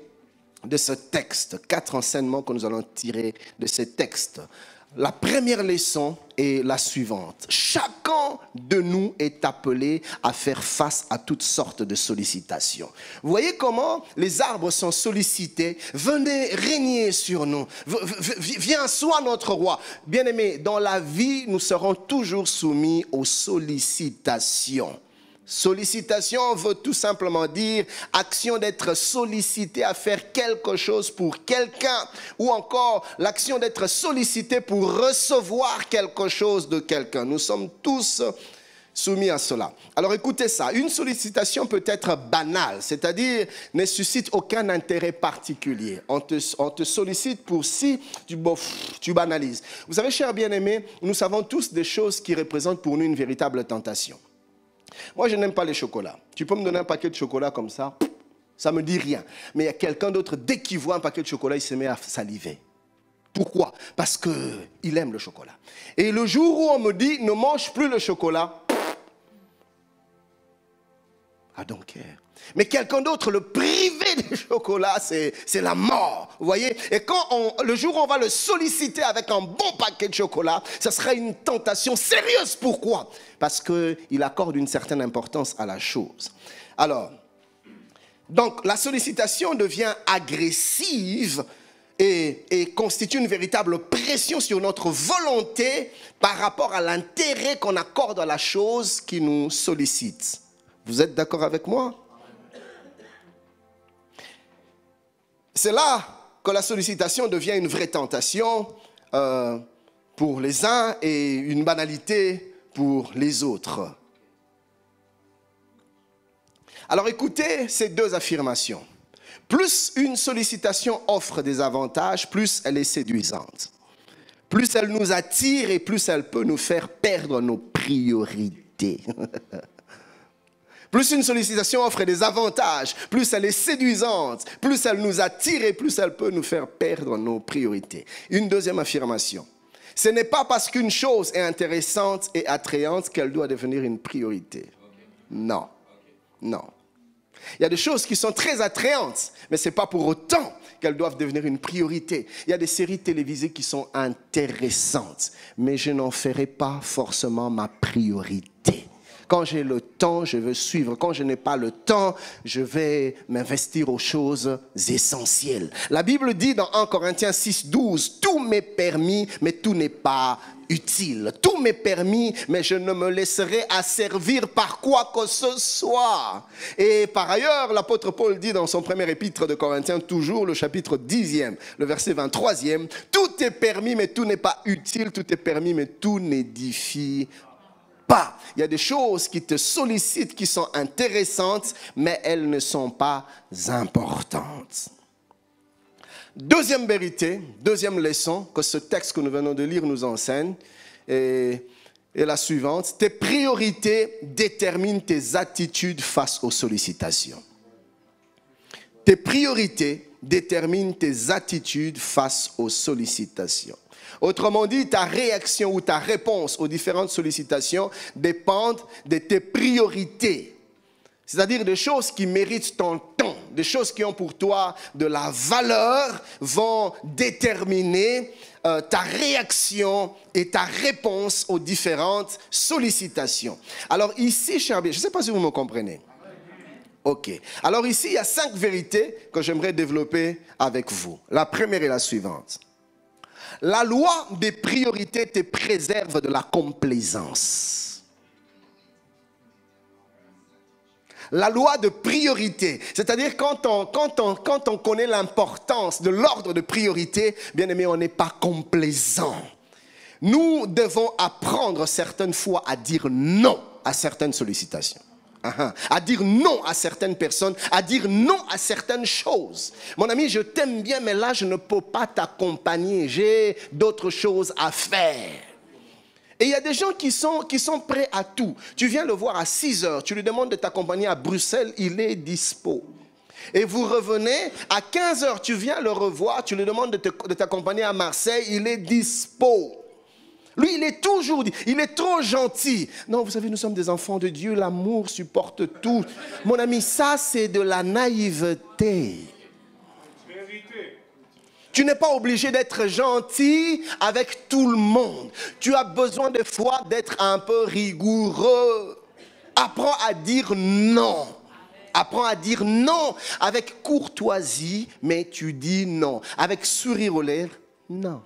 de ce texte, 4 enseignements que nous allons tirer de ce texte. La première leçon est la suivante. Chacun de nous est appelé à faire face à toutes sortes de sollicitations. Vous voyez comment les arbres sont sollicités. Venez régner sur nous. Viens, sois notre roi. Bien-aimés, dans la vie, nous serons toujours soumis aux sollicitations. Sollicitation veut tout simplement dire action d'être sollicité à faire quelque chose pour quelqu'un, ou encore l'action d'être sollicité pour recevoir quelque chose de quelqu'un. Nous sommes tous soumis à cela. Alors écoutez ça, une sollicitation peut être banale, c'est-à-dire ne suscite aucun intérêt particulier. On te sollicite pour si tu banalises. Vous savez, chers bien-aimés, nous savons tous des choses qui représentent pour nous une véritable tentation. Moi, je n'aime pas les chocolats. Tu peux me donner un paquet de chocolat comme ça, ça ne me dit rien. Mais il y a quelqu'un d'autre, dès qu'il voit un paquet de chocolat, il se met à saliver. Pourquoi? Parce qu'il aime le chocolat. Et le jour où on me dit, ne mange plus le chocolat, I don't care. Mais quelqu'un d'autre, le priver du chocolat, c'est la mort. Vous voyez? Et quand le jour où on va le solliciter avec un bon paquet de chocolat, ça sera une tentation sérieuse. Pourquoi? Parce qu'il accorde une certaine importance à la chose. Alors, donc la sollicitation devient agressive et constitue une véritable pression sur notre volonté par rapport à l'intérêt qu'on accorde à la chose qui nous sollicite. Vous êtes d'accord avec moi? C'est là que la sollicitation devient une vraie tentation pour les uns et une banalité pour les autres. Alors écoutez ces 2 affirmations. Plus une sollicitation offre des avantages, plus elle est séduisante. Plus elle nous attire et plus elle peut nous faire perdre nos priorités. Plus une sollicitation offre des avantages, plus elle est séduisante, plus elle nous attire et plus elle peut nous faire perdre nos priorités. Une deuxième affirmation. Ce n'est pas parce qu'une chose est intéressante et attrayante qu'elle doit devenir une priorité. Non. Non. Il y a des choses qui sont très attrayantes, mais ce n'est pas pour autant qu'elles doivent devenir une priorité. Il y a des séries télévisées qui sont intéressantes, mais je n'en ferai pas forcément ma priorité. Quand j'ai le temps, je veux suivre. Quand je n'ai pas le temps, je vais m'investir aux choses essentielles. La Bible dit dans 1 Corinthiens 6, 12, « Tout m'est permis, mais tout n'est pas utile. Tout m'est permis, mais je ne me laisserai asservir par quoi que ce soit. » Et par ailleurs, l'apôtre Paul dit dans son premier épître de Corinthiens, toujours le chapitre 10e, le verset 23e, « Tout est permis, mais tout n'est pas utile. Tout est permis, mais tout n'édifie pas. » Il y a des choses qui te sollicitent, qui sont intéressantes, mais elles ne sont pas importantes. Deuxième vérité, deuxième leçon que ce texte que nous venons de lire nous enseigne est la suivante. Tes priorités déterminent tes attitudes face aux sollicitations. Tes priorités déterminent tes attitudes face aux sollicitations. Autrement dit, ta réaction ou ta réponse aux différentes sollicitations dépendent de tes priorités. C'est-à-dire des choses qui méritent ton temps, des choses qui ont pour toi de la valeur vont déterminer ta réaction et ta réponse aux différentes sollicitations. Alors ici, cher bien, je ne sais pas si vous me comprenez. Ok. Alors ici, il y a 5 vérités que j'aimerais développer avec vous. La première est la suivante. La loi des priorités te préserve de la complaisance. La loi de priorité, c'est-à-dire quand on connaît l'importance de l'ordre de priorité, bien aimé, on n'est pas complaisant. Nous devons apprendre certaines fois à dire non à certaines sollicitations. À dire non à certaines personnes, à dire non à certaines choses. Mon ami, je t'aime bien, mais là, je ne peux pas t'accompagner. J'ai d'autres choses à faire. Et il y a des gens qui sont prêts à tout. Tu viens le voir à 6 heures, tu lui demandes de t'accompagner à Bruxelles, il est dispo. Et vous revenez, à 15 heures, tu viens le revoir, tu lui demandes de t'accompagner à Marseille, il est dispo. Lui, il est toujours dit, il est trop gentil. Non, vous savez, nous sommes des enfants de Dieu, l'amour supporte tout. Mon ami, ça, c'est de la naïveté. Tu n'es pas obligé d'être gentil avec tout le monde. Tu as besoin des fois d'être un peu rigoureux. Apprends à dire non. Apprends à dire non avec courtoisie, mais tu dis non. Avec sourire aux lèvres, non.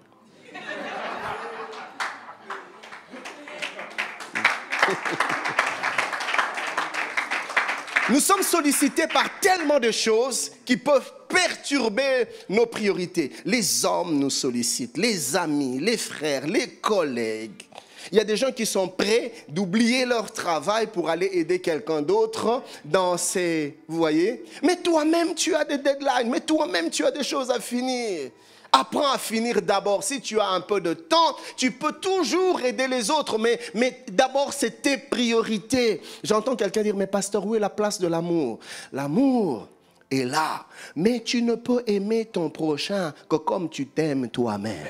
Nous sommes sollicités par tellement de choses qui peuvent perturber nos priorités. Les hommes nous sollicitent, les amis, les frères, les collègues. Il y a des gens qui sont prêts d'oublier leur travail pour aller aider quelqu'un d'autre dans ces... Vous voyez? Mais toi-même, tu as des deadlines. Mais toi-même, tu as des choses à finir. Apprends à finir d'abord. Si tu as un peu de temps, tu peux toujours aider les autres. Mais d'abord, c'est tes priorités. J'entends quelqu'un dire, mais pasteur, où est la place de l'amour? L'amour est là. Mais tu ne peux aimer ton prochain que comme tu t'aimes toi-même.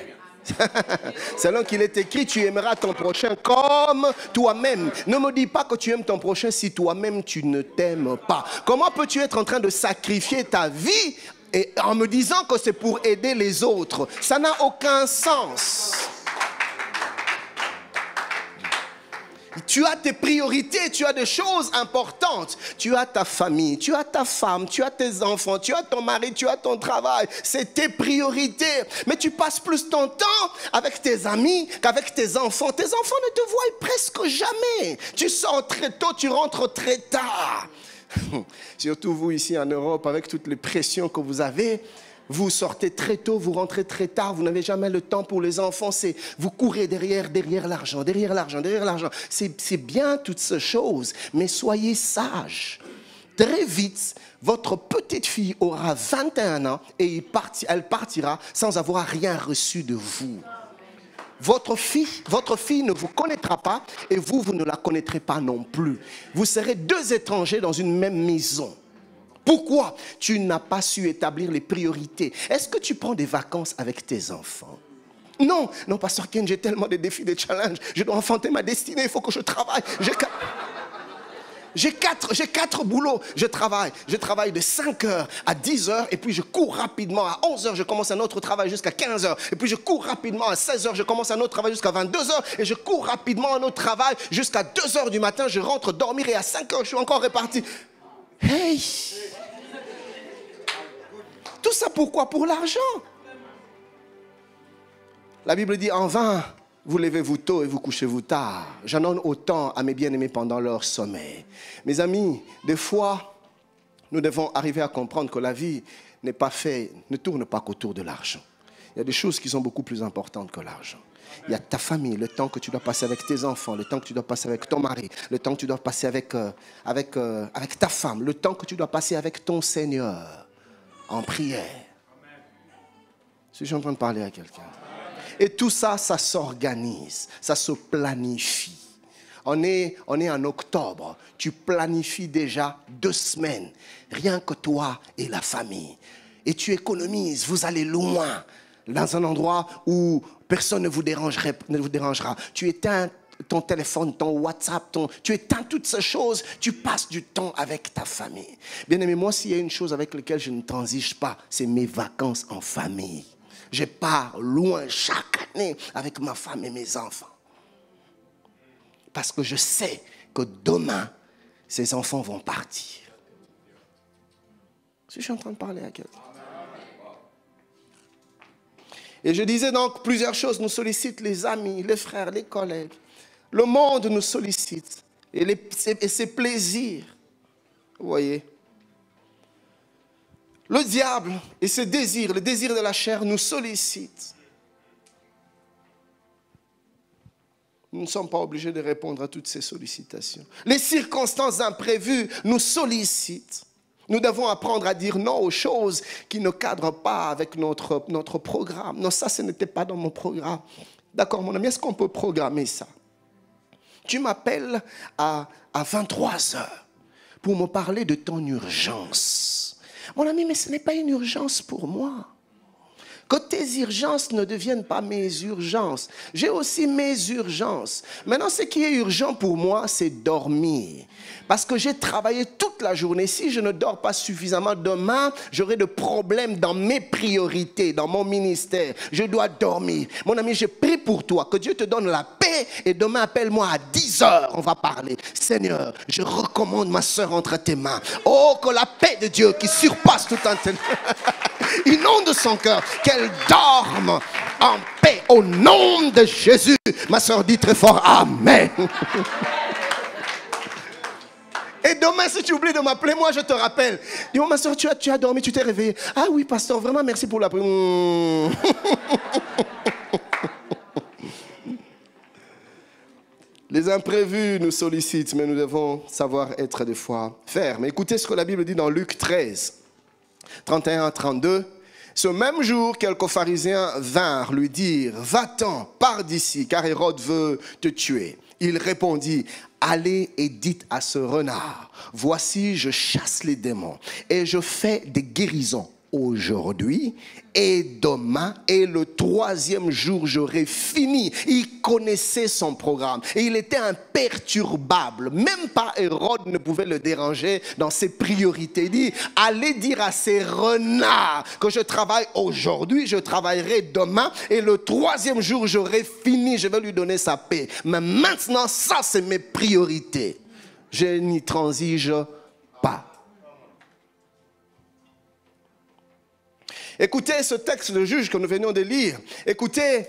Selon qu'il est écrit, tu aimeras ton prochain comme toi-même. Ne me dis pas que tu aimes ton prochain si toi-même tu ne t'aimes pas. Comment peux-tu être en train de sacrifier ta vie et en me disant que c'est pour aider les autres? Ça n'a aucun sens. Tu as tes priorités, tu as des choses importantes. Tu as ta famille, tu as ta femme, tu as tes enfants, tu as ton mari, tu as ton travail. C'est tes priorités. Mais tu passes plus ton temps avec tes amis qu'avec tes enfants. Tes enfants ne te voient presque jamais. Tu sors très tôt, tu rentres très tard. Surtout vous ici en Europe, avec toutes les pressions que vous avez. Vous sortez très tôt, vous rentrez très tard, vous n'avez jamais le temps pour les enfants. Vous courez derrière l'argent, derrière l'argent. C'est bien toutes ces choses, mais soyez sages. Très vite, votre petite fille aura 21 ans et elle partira sans avoir rien reçu de vous. Votre fille ne vous connaîtra pas et vous ne la connaîtrez pas non plus. Vous serez 2 étrangers dans une même maison. Pourquoi? Tu n'as pas su établir les priorités. Est-ce que tu prends des vacances avec tes enfants? Non, pasteur Ken, j'ai tellement de défis, de challenges. Je dois enfanter ma destinée, il faut que je travaille. J'ai quatre boulots. Je travaille de 5 heures à 10 heures et puis je cours rapidement. À 11 heures, je commence un autre travail jusqu'à 15 heures. Et puis je cours rapidement à 16 heures, je commence un autre travail jusqu'à 22 heures. Et je cours rapidement un autre travail jusqu'à 2 heures du matin. Je rentre dormir et à 5 heures, je suis encore reparti. Hey! Tout ça pourquoi? Pour l'argent. La Bible dit en vain. Vous levez-vous tôt et vous couchez-vous tard. J'en donne autant à mes bien-aimés pendant leur sommeil. Mes amis, des fois, nous devons arriver à comprendre que la vie ne tourne pas qu'autour de l'argent. Il y a des choses qui sont beaucoup plus importantes que l'argent. Il y a ta famille, le temps que tu dois passer avec tes enfants, le temps que tu dois passer avec ton mari, le temps que tu dois passer avec ta femme, le temps que tu dois passer avec ton Seigneur en prière. Si je suis en train de parler à quelqu'un. Et tout ça, ça s'organise, ça se planifie. On est en octobre, tu planifies déjà 2 semaines, rien que toi et la famille. Et tu économises, vous allez loin, dans un endroit où personne ne vous dérangera. Tu éteins ton téléphone, ton WhatsApp, tu éteins toutes ces choses, tu passes du temps avec ta famille. Bien aimé, moi, s'il y a une chose avec laquelle je ne transige pas, c'est mes vacances en famille. Je pars loin chaque année avec ma femme et mes enfants. Parce que je sais que demain, ces enfants vont partir. Si je suis en train de parler à quelqu'un. Et je disais donc, plusieurs choses nous sollicitent, les amis, les frères, les collègues. Le monde nous sollicite. Et ses plaisirs. Vous voyez. Le diable et ses désirs, le désir de la chair nous sollicitent. Nous ne sommes pas obligés de répondre à toutes ces sollicitations. Les circonstances imprévues nous sollicitent. Nous devons apprendre à dire non aux choses qui ne cadrent pas avec notre programme. Non, ça, ce n'était pas dans mon programme. D'accord, mon ami, est-ce qu'on peut programmer ça? Tu m'appelles à 23 heures pour me parler de ton urgence. Mon ami, mais ce n'est pas une urgence pour moi. Que tes urgences ne deviennent pas mes urgences. J'ai aussi mes urgences. Maintenant, ce qui est urgent pour moi, c'est dormir. Parce que j'ai travaillé toute la journée. Si je ne dors pas suffisamment demain, j'aurai des problèmes dans mes priorités, dans mon ministère. Je dois dormir. Mon ami, je prie pour toi. Que Dieu te donne la paix. Et demain, appelle-moi à 10 heures. On va parler. Seigneur, je recommande ma soeur entre tes mains. Oh, que la paix de Dieu qui surpasse tout entendement. Inonde son cœur, qu'elle dorme en paix au nom de Jésus. Ma soeur dit très fort Amen. Et demain, si tu oublies de m'appeler, moi je te rappelle. Dis, oh ma soeur, tu as dormi, tu t'es réveillé. Ah oui, pasteur, vraiment merci pour la prière. Les imprévus nous sollicitent, mais nous devons savoir être des fois fermes. Écoutez ce que la Bible dit dans Luc 13. 31 à 32, ce même jour, quelques pharisiens vinrent lui dire, va-t'en, pars d'ici, car Hérode veut te tuer. Il répondit, allez et dites à ce renard, voici je chasse les démons et je fais des guérisons aujourd'hui et demain et le 3e jour j'aurai fini. Il connaissait son programme et il était imperturbable. Même pas Hérode ne pouvait le déranger dans ses priorités. Il dit, allez dire à ces renards que je travaille aujourd'hui, je travaillerai demain et le 3e jour j'aurai fini. Je vais lui donner sa paix. Mais maintenant, ça c'est mes priorités. Je n'y transige pas. Écoutez ce texte de Juge que nous venons de lire. Écoutez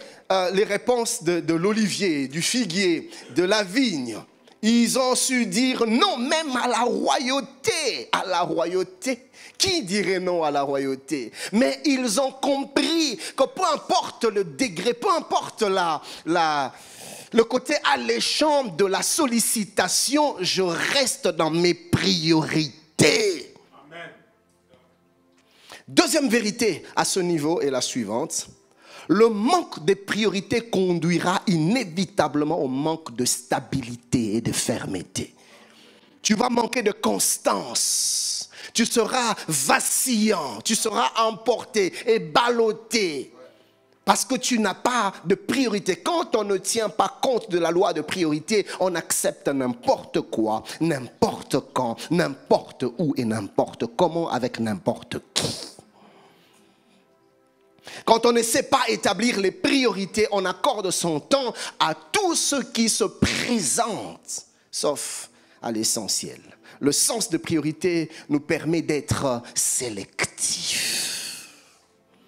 les réponses de l'olivier, du figuier, de la vigne. Ils ont su dire non même à la royauté. À la royauté. Qui dirait non à la royauté? Mais ils ont compris que peu importe le degré, peu importe le côté alléchant de la sollicitation, je reste dans mes priorités. Deuxième vérité à ce niveau est la suivante. Le manque de priorité conduira inévitablement au manque de stabilité et de fermeté. Tu vas manquer de constance. Tu seras vacillant. Tu seras emporté et ballotté. Parce que tu n'as pas de priorité. Quand on ne tient pas compte de la loi de priorité, on accepte n'importe quoi, n'importe quand, n'importe où et n'importe comment avec n'importe qui. Quand on ne sait pas établir les priorités, on accorde son temps à tout ce qui se présente, sauf à l'essentiel. Le sens de priorité nous permet d'être sélectifs.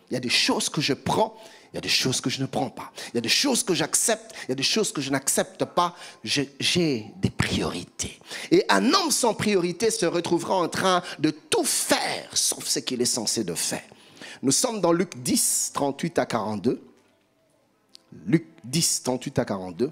Il y a des choses que je prends, il y a des choses que je ne prends pas. Il y a des choses que j'accepte, il y a des choses que je n'accepte pas. J'ai des priorités. Et un homme sans priorité se retrouvera en train de tout faire, sauf ce qu'il est censé de faire. Nous sommes dans Luc 10, 38 à 42. Luc 10, 38 à 42.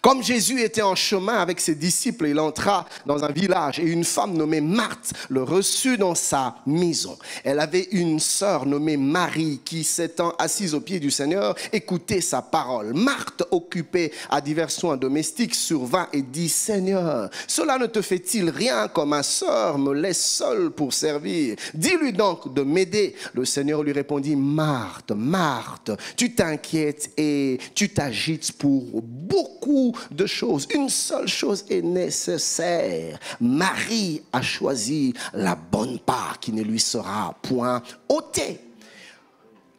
Comme Jésus était en chemin avec ses disciples, il entra dans un village et une femme nommée Marthe le reçut dans sa maison. Elle avait une sœur nommée Marie qui, s'étant assise aux pieds du Seigneur, écoutait sa parole. Marthe, occupée à divers soins domestiques, survint et dit: Seigneur, cela ne te fait-il rien quand ma sœur me laisse seule pour servir? Dis-lui donc de m'aider. Le Seigneur lui répondit: Marthe, Marthe, tu t'inquiètes et tu t'agites pour beaucoup de choses. Une seule chose est nécessaire. Marie a choisi la bonne part qui ne lui sera point ôtée.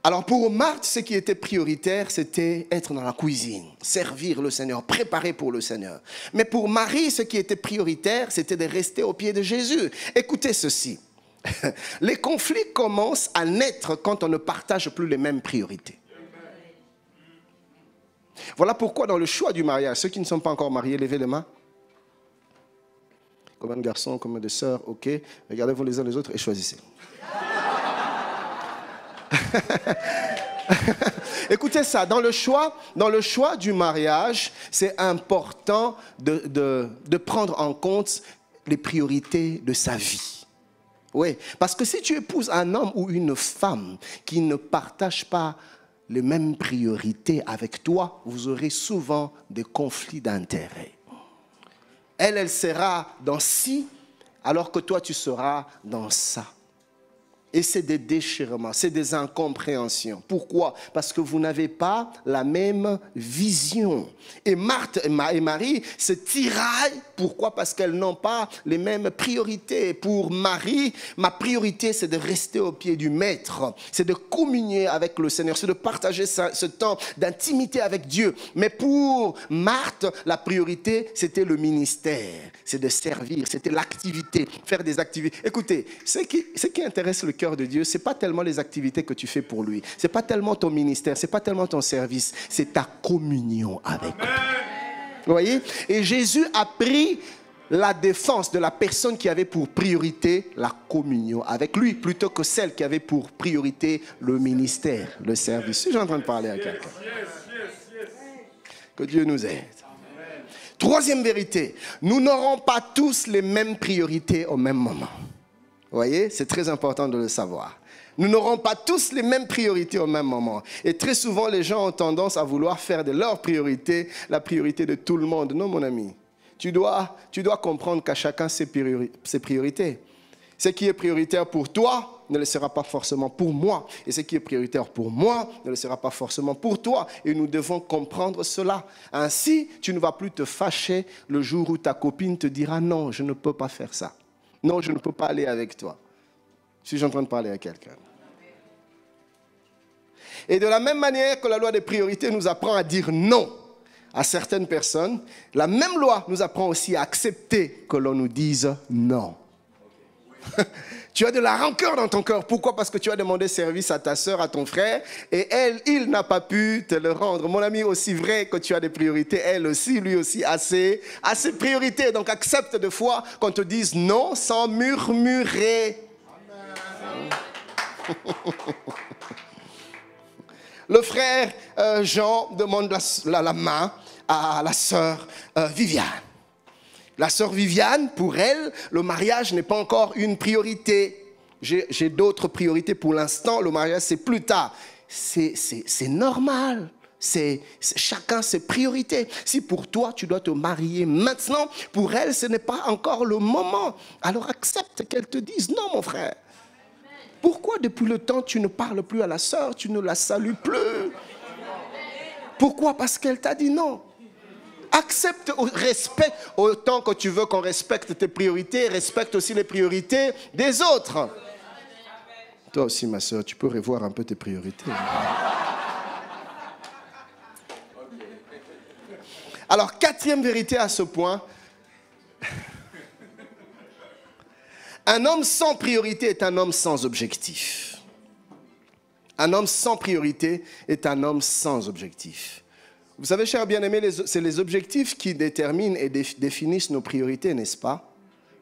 Alors pour Marthe, ce qui était prioritaire, c'était être dans la cuisine, servir le Seigneur, préparer pour le Seigneur. Mais pour Marie, ce qui était prioritaire, c'était de rester aux pieds de Jésus. Écoutez ceci. Les conflits commencent à naître quand on ne partage plus les mêmes priorités. Voilà pourquoi dans le choix du mariage, ceux qui ne sont pas encore mariés, levez les mains. Combien de garçons, combien de sœurs, ok. Regardez-vous les uns les autres et choisissez. Écoutez ça, dans le choix du mariage, c'est important de prendre en compte les priorités de sa vie. Oui, parce que si tu épouses un homme ou une femme qui ne partage pas les mêmes priorités avec toi, vous aurez souvent des conflits d'intérêts. Elle sera dans ci, alors que toi, tu seras dans ça. Et c'est des déchirements, c'est des incompréhensions. Pourquoi? Parce que vous n'avez pas la même vision. Et Marthe et Marie se tiraillent. Pourquoi? Parce qu'elles n'ont pas les mêmes priorités. Pour Marie, ma priorité, c'est de rester au pied du Maître. C'est de communier avec le Seigneur. C'est de partager ce temps d'intimité avec Dieu. Mais pour Marthe, la priorité, c'était le ministère. C'est de servir, c'était l'activité, faire des activités. Écoutez, ce qui intéresse le cœur de Dieu, ce n'est pas tellement les activités que tu fais pour lui. Ce n'est pas tellement ton ministère, ce n'est pas tellement ton service. C'est ta communion avec lui. Vous voyez? Et Jésus a pris la défense de la personne qui avait pour priorité la communion avec lui, plutôt que celle qui avait pour priorité le ministère, le service. Je suis en train de parler à quelqu'un. Que Dieu nous aide. Troisième vérité, nous n'aurons pas tous les mêmes priorités au même moment. Vous voyez, c'est très important de le savoir. Nous n'aurons pas tous les mêmes priorités au même moment. Et très souvent, les gens ont tendance à vouloir faire de leur priorité la priorité de tout le monde. Non, mon ami. Tu dois comprendre qu'à chacun ses priorités. Ce qui est prioritaire pour toi ne le sera pas forcément pour moi. Et ce qui est prioritaire pour moi ne le sera pas forcément pour toi. Et nous devons comprendre cela. Ainsi, tu ne vas plus te fâcher le jour où ta copine te dira « Non, je ne peux pas faire ça. Non, je ne peux pas aller avec toi. » Je suis en train de parler à quelqu'un. Et de la même manière que la loi des priorités nous apprend à dire non à certaines personnes, la même loi nous apprend aussi à accepter que l'on nous dise non. Tu as de la rancœur dans ton cœur. Pourquoi? Parce que tu as demandé service à ta soeur, à ton frère, et il n'a pas pu te le rendre. Mon ami, aussi vrai que tu as des priorités, elle aussi, lui aussi, a ses priorités. Donc accepte de fois qu'on te dise non sans murmurer. Le frère Jean demande la main à la sœur Viviane. La sœur Viviane, pour elle, le mariage n'est pas encore une priorité. J'ai d'autres priorités pour l'instant. Le mariage, c'est plus tard. C'est normal. Chacun ses priorités. Si pour toi, tu dois te marier maintenant, pour elle, ce n'est pas encore le moment. Alors accepte qu'elle te dise non, mon frère. Pourquoi depuis le temps tu ne parles plus à la sœur, tu ne la salues plus? Pourquoi? Parce qu'elle t'a dit non. Accepte, respecte, autant que tu veux qu'on respecte tes priorités, respecte aussi les priorités des autres. Toi aussi, ma soeur, tu peux revoir un peu tes priorités. Alors, 4e vérité à ce point. Un homme sans priorité est un homme sans objectif. Un homme sans priorité est un homme sans objectif. Vous savez, chers bien-aimés, c'est les objectifs qui déterminent et définissent nos priorités, n'est-ce pas?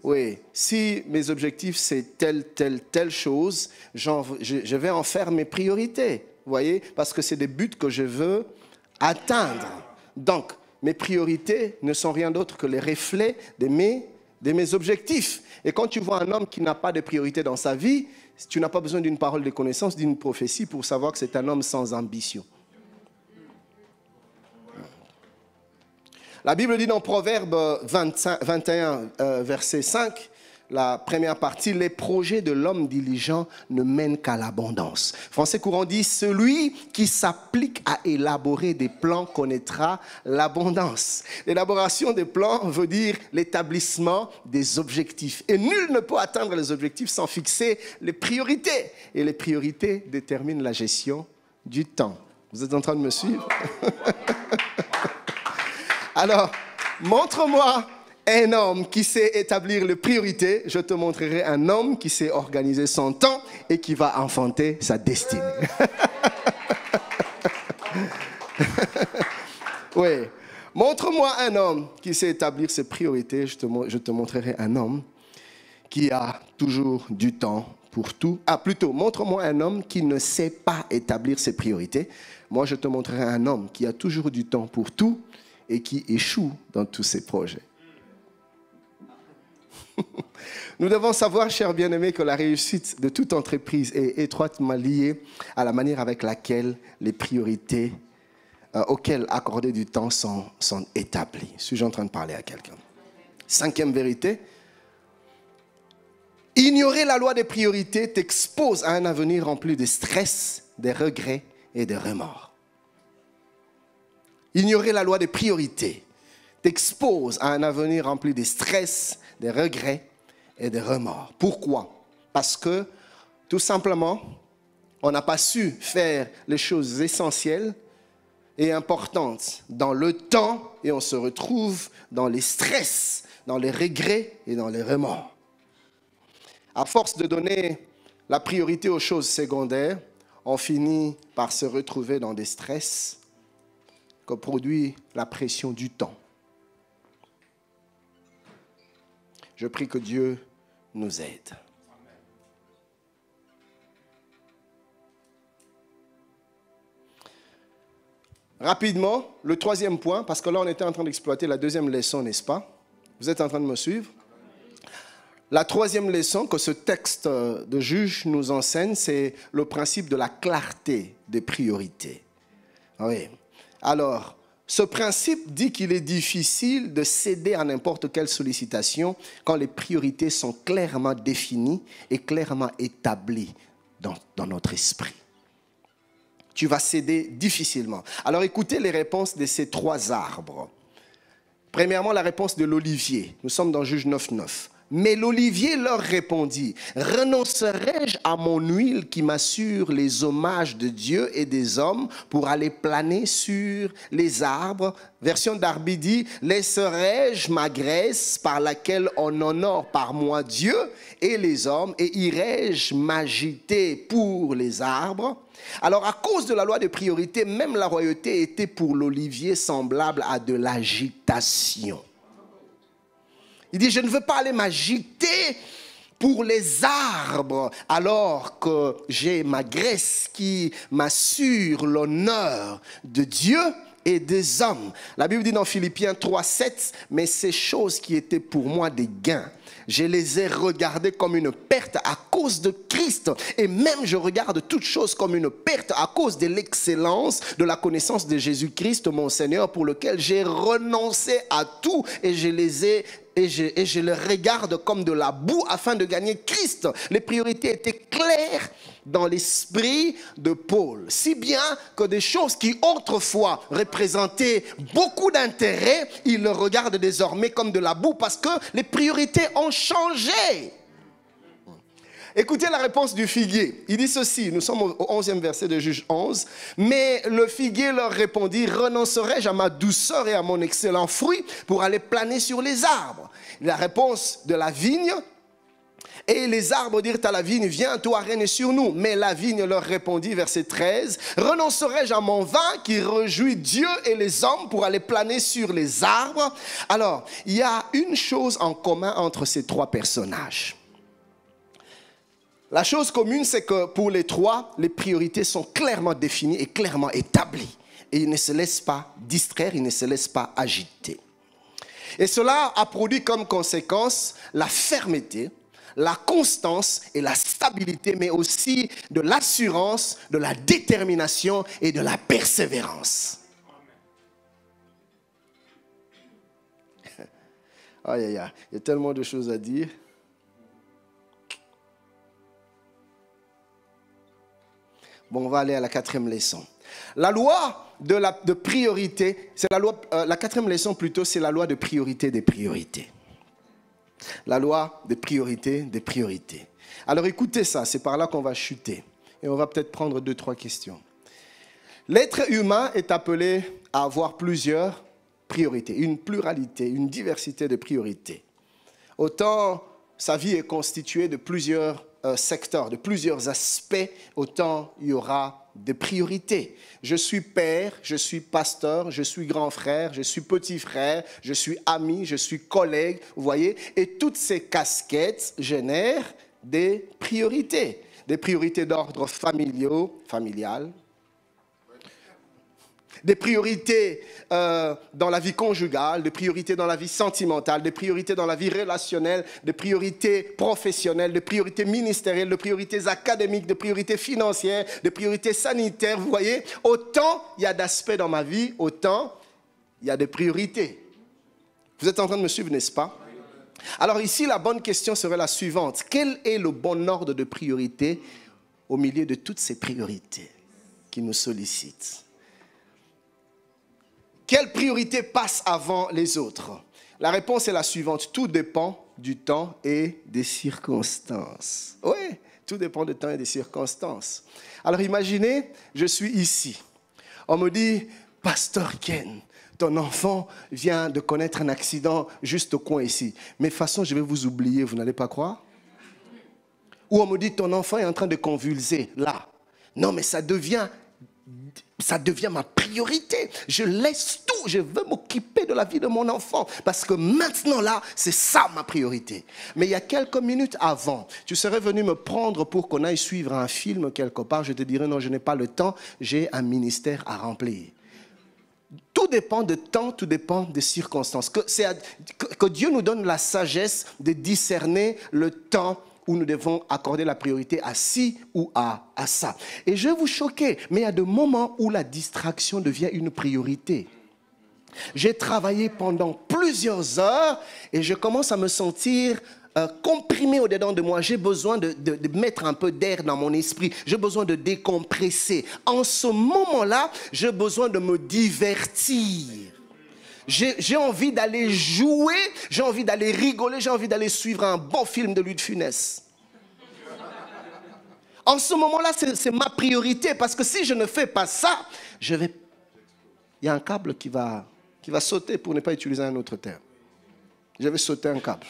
Oui, si mes objectifs c'est telle chose, je vais en faire mes priorités, vous voyez? Parce que c'est des buts que je veux atteindre. Donc, mes priorités ne sont rien d'autre que les reflets de mes objectifs. Et quand tu vois un homme qui n'a pas de priorité dans sa vie, tu n'as pas besoin d'une parole de connaissance, d'une prophétie pour savoir que c'est un homme sans ambition. La Bible dit dans Proverbe 21, verset 5, la première partie, les projets de l'homme diligent ne mènent qu'à l'abondance. Français courant dit, celui qui s'applique à élaborer des plans connaîtra l'abondance. L'élaboration des plans veut dire l'établissement des objectifs. Et nul ne peut atteindre les objectifs sans fixer les priorités. Et les priorités déterminent la gestion du temps. Vous êtes en train de me suivre? Alors, montre-moi un homme qui sait établir les priorités, je te montrerai un homme qui sait organiser son temps et qui va enfanter sa destinée. Oui. Montre-moi un homme qui sait établir ses priorités, je te montrerai un homme qui a toujours du temps pour tout. Ah, plutôt, montre-moi un homme qui ne sait pas établir ses priorités. Moi, je te montrerai un homme qui a toujours du temps pour tout et qui échoue dans tous ses projets. Nous devons savoir, chers bien-aimés, que la réussite de toute entreprise est étroitement liée à la manière avec laquelle les priorités auxquelles accorder du temps sont établies. Suis-je en train de parler à quelqu'un? 5e vérité. Ignorer la loi des priorités t'expose à un avenir rempli de stress, de regrets et de remords. Ignorer la loi des priorités t'expose à un avenir rempli de stress, de regrets et de remords. Pourquoi? Parce que, tout simplement, on n'a pas su faire les choses essentielles et importantes dans le temps et on se retrouve dans les stress, dans les regrets et dans les remords. À force de donner la priorité aux choses secondaires, on finit par se retrouver dans des stress que produit la pression du temps. Je prie que Dieu nous aide. Rapidement, le 3e point, parce que là on était en train d'exploiter la 2e leçon, n'est-ce pas? Vous êtes en train de me suivre? La 3e leçon que ce texte de Juge nous enseigne, c'est le principe de la clarté des priorités. Oui. Alors, ce principe dit qu'il est difficile de céder à n'importe quelle sollicitation quand les priorités sont clairement définies et clairement établies dans notre esprit. Tu vas céder difficilement. Alors écoutez les réponses de ces 3 arbres. Premièrement, la réponse de l'olivier. Nous sommes dans Juge 9:9. Mais l'olivier leur répondit, « Renoncerai-je à mon huile qui m'assure les hommages de Dieu et des hommes pour aller planer sur les arbres ?» Version Darby dit, « Laisserai-je ma graisse par laquelle on honore par moi Dieu et les hommes et irai-je m'agiter pour les arbres ?» Alors, à cause de la loi de priorité, même la royauté était pour l'olivier semblable à de l'agitation. Il dit, je ne veux pas aller m'agiter pour les arbres alors que j'ai ma graisse qui m'assure l'honneur de Dieu et des hommes. La Bible dit dans Philippiens 3:7, mais ces choses qui étaient pour moi des gains, je les ai regardées comme une perte à cause de Christ. Et même je regarde toutes choses comme une perte à cause de l'excellence de la connaissance de Jésus-Christ, mon Seigneur, pour lequel j'ai renoncé à tout et je les ai et je le regarde comme de la boue afin de gagner Christ. Les priorités étaient claires dans l'esprit de Paul, si bien que des choses qui autrefois représentaient beaucoup d'intérêt, il le regarde désormais comme de la boue parce que les priorités ont changé. Écoutez la réponse du figuier. Il dit ceci, nous sommes au 11e verset de Juge 11. « Mais le figuier leur répondit, renoncerai-je à ma douceur et à mon excellent fruit pour aller planer sur les arbres ?» La réponse de la vigne, « Et les arbres dirent à la vigne, viens toi règne sur nous. » Mais la vigne leur répondit, verset 13, « Renoncerai-je à mon vin qui réjouit Dieu et les hommes pour aller planer sur les arbres ?» Alors, il y a une chose en commun entre ces trois personnages. La chose commune, c'est que pour les trois, les priorités sont clairement définies et clairement établies. Et ils ne se laissent pas distraire, ils ne se laissent pas agiter. Et cela a produit comme conséquence la fermeté, la constance et la stabilité, mais aussi de l'assurance, de la détermination et de la persévérance. Aïe, aïe, aïe, il y a tellement de choses à dire. Bon, on va aller à la 4e leçon. La loi de priorité, c'est la loi, la 4e leçon plutôt, c'est la loi de priorité des priorités. La loi de priorité des priorités. Alors écoutez ça, c'est par là qu'on va chuter. Et on va peut-être prendre 2-3 questions. L'être humain est appelé à avoir plusieurs priorités, une pluralité, une diversité de priorités. Autant sa vie est constituée de plusieurs secteurs, de plusieurs aspects, autant il y aura des priorités. Je suis père, je suis pasteur, je suis grand frère, je suis petit frère, je suis ami, je suis collègue, vous voyez, et toutes ces casquettes génèrent des priorités d'ordre familial, des priorités dans la vie conjugale, des priorités dans la vie sentimentale, des priorités dans la vie relationnelle, des priorités professionnelles, des priorités ministérielles, des priorités académiques, des priorités financières, des priorités sanitaires. Vous voyez, autant il y a d'aspects dans ma vie, autant il y a des priorités. Vous êtes en train de me suivre, n'est-ce pas? Alors ici, la bonne question serait la suivante. Quel est le bon ordre de priorité au milieu de toutes ces priorités qui nous sollicitent? Quelle priorité passe avant les autres? La réponse est la suivante. Tout dépend du temps et des circonstances. Oui, tout dépend du temps et des circonstances. Alors imaginez, je suis ici. On me dit, Pasteur Ken, ton enfant vient de connaître un accident juste au coin ici. Mais de toute façon, je vais vous oublier, vous n'allez pas croire? Ou on me dit, ton enfant est en train de convulser là. Non, mais ça devient ma priorité. Je laisse tout. Je veux m'occuper de la vie de mon enfant. Parce que maintenant, là, c'est ça ma priorité. Mais il y a quelques minutes avant, tu serais venu me prendre pour qu'on aille suivre un film quelque part. Je te dirais, non, je n'ai pas le temps. J'ai un ministère à remplir. Tout dépend de temps, tout dépend des circonstances. Que Dieu nous donne la sagesse de discerner le temps où nous devons accorder la priorité à ci ou à ça. Et je vais vous choquer, mais il y a des moments où la distraction devient une priorité. J'ai travaillé pendant plusieurs heures et je commence à me sentir comprimé au-dedans de moi. J'ai besoin de mettre un peu d'air dans mon esprit. J'ai besoin de décompresser. En ce moment-là, j'ai besoin de me divertir. J'ai envie d'aller jouer, j'ai envie d'aller rigoler, j'ai envie d'aller suivre un bon film de Louis de Funès. En ce moment-là, c'est ma priorité parce que si je ne fais pas ça, il y a un câble qui va sauter pour ne pas utiliser un autre terme. Je vais sauter un câble.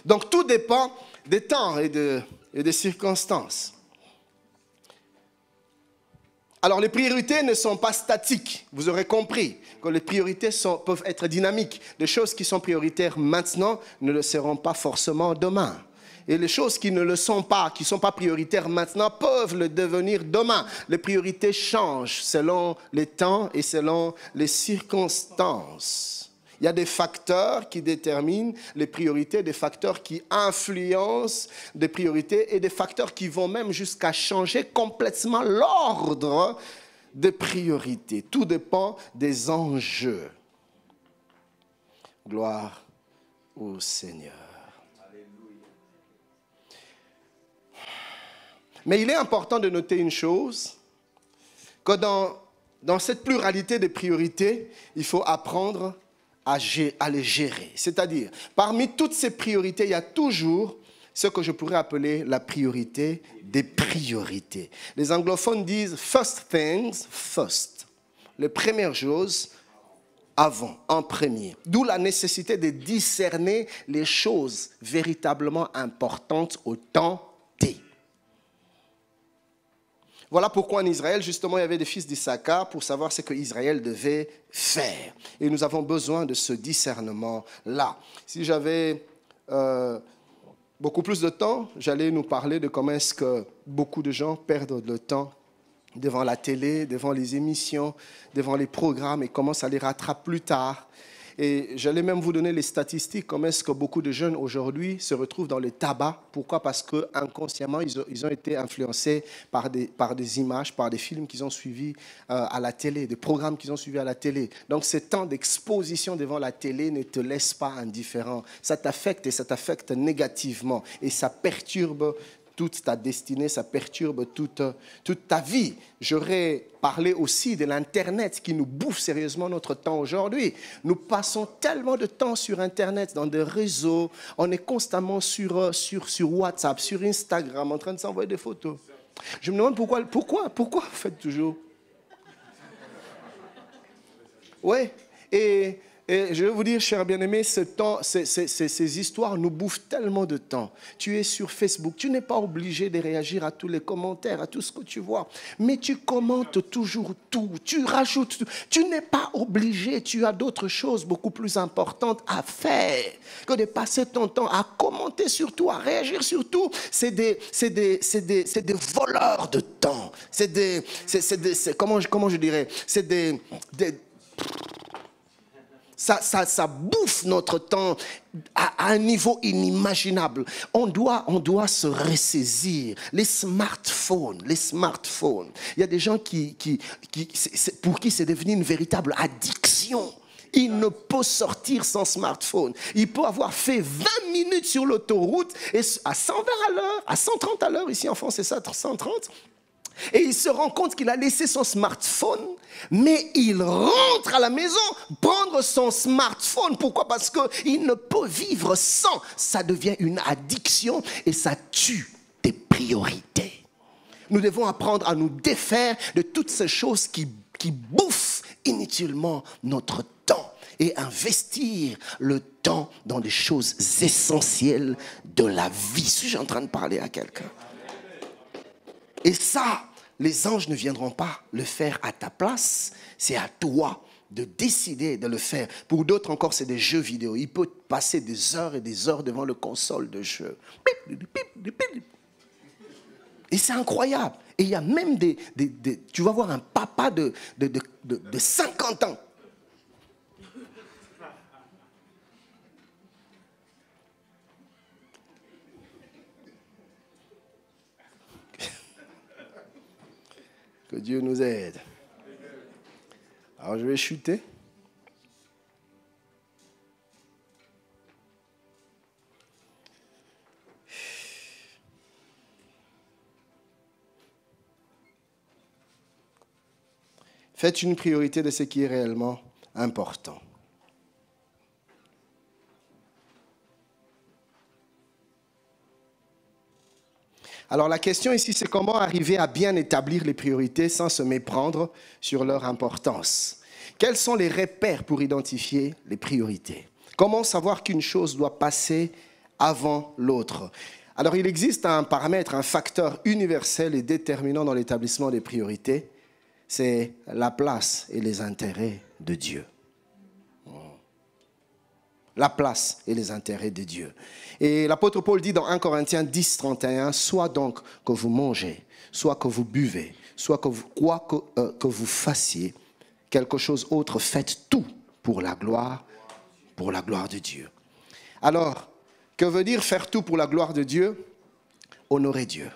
Donc tout dépend des temps et des circonstances. Alors, les priorités ne sont pas statiques. Vous aurez compris que les priorités peuvent être dynamiques. Les choses qui sont prioritaires maintenant ne le seront pas forcément demain. Et les choses qui ne le sont pas, qui ne sont pas prioritaires maintenant, peuvent le devenir demain. Les priorités changent selon les temps et selon les circonstances. Il y a des facteurs qui déterminent les priorités, des facteurs qui influencent des priorités et des facteurs qui vont même jusqu'à changer complètement l'ordre des priorités. Tout dépend des enjeux. Gloire au Seigneur. Mais il est important de noter une chose, que dans cette pluralité de priorités, il faut apprendre à les gérer. C'est-à-dire, parmi toutes ces priorités, il y a toujours ce que je pourrais appeler la priorité des priorités. Les anglophones disent « first things first ». Les premières choses avant, en premier. D'où la nécessité de discerner les choses véritablement importantes au temps T. Voilà pourquoi en Israël, justement, il y avait des fils d'Issachar pour savoir ce qu'Israël devait faire. Et nous avons besoin de ce discernement-là. Si j'avais beaucoup plus de temps, j'allais nous parler de comment est-ce que beaucoup de gens perdent le temps devant la télé, devant les émissions, devant les programmes et comment ça les rattrape plus tard. Et j'allais même vous donner les statistiques, comment est-ce que beaucoup de jeunes aujourd'hui se retrouvent dans le tabac. Pourquoi? Parce qu'inconsciemment, ils ont été influencés par des images, par des films qu'ils ont suivis à la télé, des programmes qu'ils ont suivis à la télé. Donc, ce temps d'exposition devant la télé ne te laisse pas indifférent. Ça t'affecte et ça t'affecte négativement. Et ça perturbe toute ta destinée, ça perturbe toute ta vie. J'aurais parlé aussi de l'Internet qui nous bouffe sérieusement notre temps aujourd'hui. Nous passons tellement de temps sur Internet, dans des réseaux. On est constamment sur WhatsApp, sur Instagram, en train de s'envoyer des photos. Je me demande pourquoi vous faites toujours. Ouais, et je vais vous dire, chers bien-aimés, ces histoires nous bouffent tellement de temps. Tu es sur Facebook, tu n'es pas obligé de réagir à tous les commentaires, à tout ce que tu vois. Mais tu commentes toujours tout, tu rajoutes tout. Tu n'es pas obligé, tu as d'autres choses beaucoup plus importantes à faire que de passer ton temps à commenter sur tout, à réagir sur tout. C'est des voleurs de temps. Comment je dirais, c'est des Ça bouffe notre temps à un niveau inimaginable. On doit se ressaisir. Les smartphones. Il y a des gens pour qui c'est devenu une véritable addiction. Il ne peut sortir sans smartphone. Il peut avoir fait 20 minutes sur l'autoroute et à 120 à l'heure, à 130 à l'heure, ici en France c'est ça, 130. Et il se rend compte qu'il a laissé son smartphone, mais il rentre à la maison prendre son smartphone. Pourquoi? Parce qu'il ne peut vivre sans. Ça devient une addiction et ça tue tes priorités. Nous devons apprendre à nous défaire de toutes ces choses qui bouffent inutilement notre temps et investir le temps dans des choses essentielles de la vie. Suis-je en train de parler à quelqu'un? Et ça, les anges ne viendront pas le faire à ta place. C'est à toi de décider de le faire. Pour d'autres encore, c'est des jeux vidéo. Il peut passer des heures et des heures devant le console de jeu. Et c'est incroyable. Et il y a même tu vas voir un papa de 50 ans. Que Dieu nous aide. Alors je vais chuter. Faites une priorité de ce qui est réellement important. Alors la question ici, c'est comment arriver à bien établir les priorités sans se méprendre sur leur importance. Quels sont les repères pour identifier les priorités? Comment savoir qu'une chose doit passer avant l'autre? Alors il existe un paramètre, un facteur universel et déterminant dans l'établissement des priorités, c'est la place et les intérêts de Dieu. La place et les intérêts de Dieu. Et l'apôtre Paul dit dans 1 Corinthiens 10, 31, « Soit donc que vous mangez, soit que vous buvez, soit que vous fassiez quelque chose autre, faites tout pour la gloire de Dieu. » Alors, que veut dire faire tout pour la gloire de Dieu? Honorer Dieu,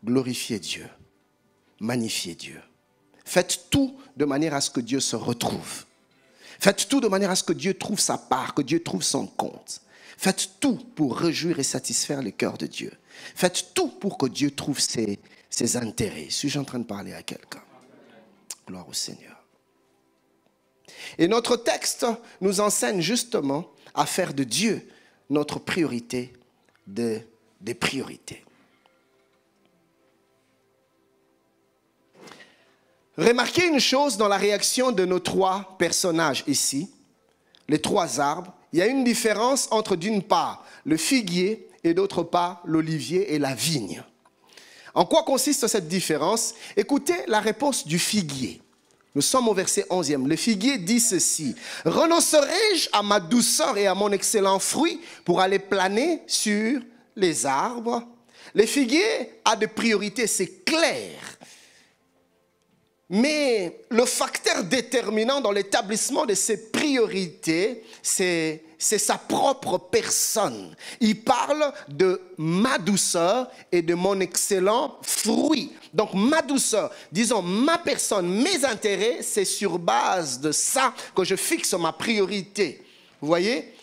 glorifier Dieu, magnifier Dieu. Faites tout de manière à ce que Dieu se retrouve. Faites tout de manière à ce que Dieu trouve sa part, que Dieu trouve son compte. Faites tout pour réjouir et satisfaire le cœur de Dieu. Faites tout pour que Dieu trouve ses intérêts. Suis-je en train de parler à quelqu'un? Gloire au Seigneur. Et notre texte nous enseigne justement à faire de Dieu notre priorité des priorités. Remarquez une chose dans la réaction de nos trois personnages ici, les trois arbres. Il y a une différence entre d'une part le figuier et d'autre part l'olivier et la vigne. En quoi consiste cette différence? Écoutez la réponse du figuier. Nous sommes au verset 11e. Le figuier dit ceci: « Renoncerai-je à ma douceur et à mon excellent fruit pour aller planer sur les arbres ?» Le figuier a des priorités, c'est clair. Mais le facteur déterminant dans l'établissement de ces priorités, c'est sa propre personne. Il parle de ma douceur et de mon excellent fruit. Donc ma douceur, disons ma personne, mes intérêts, c'est sur base de ça que je fixe ma priorité. Vous voyez?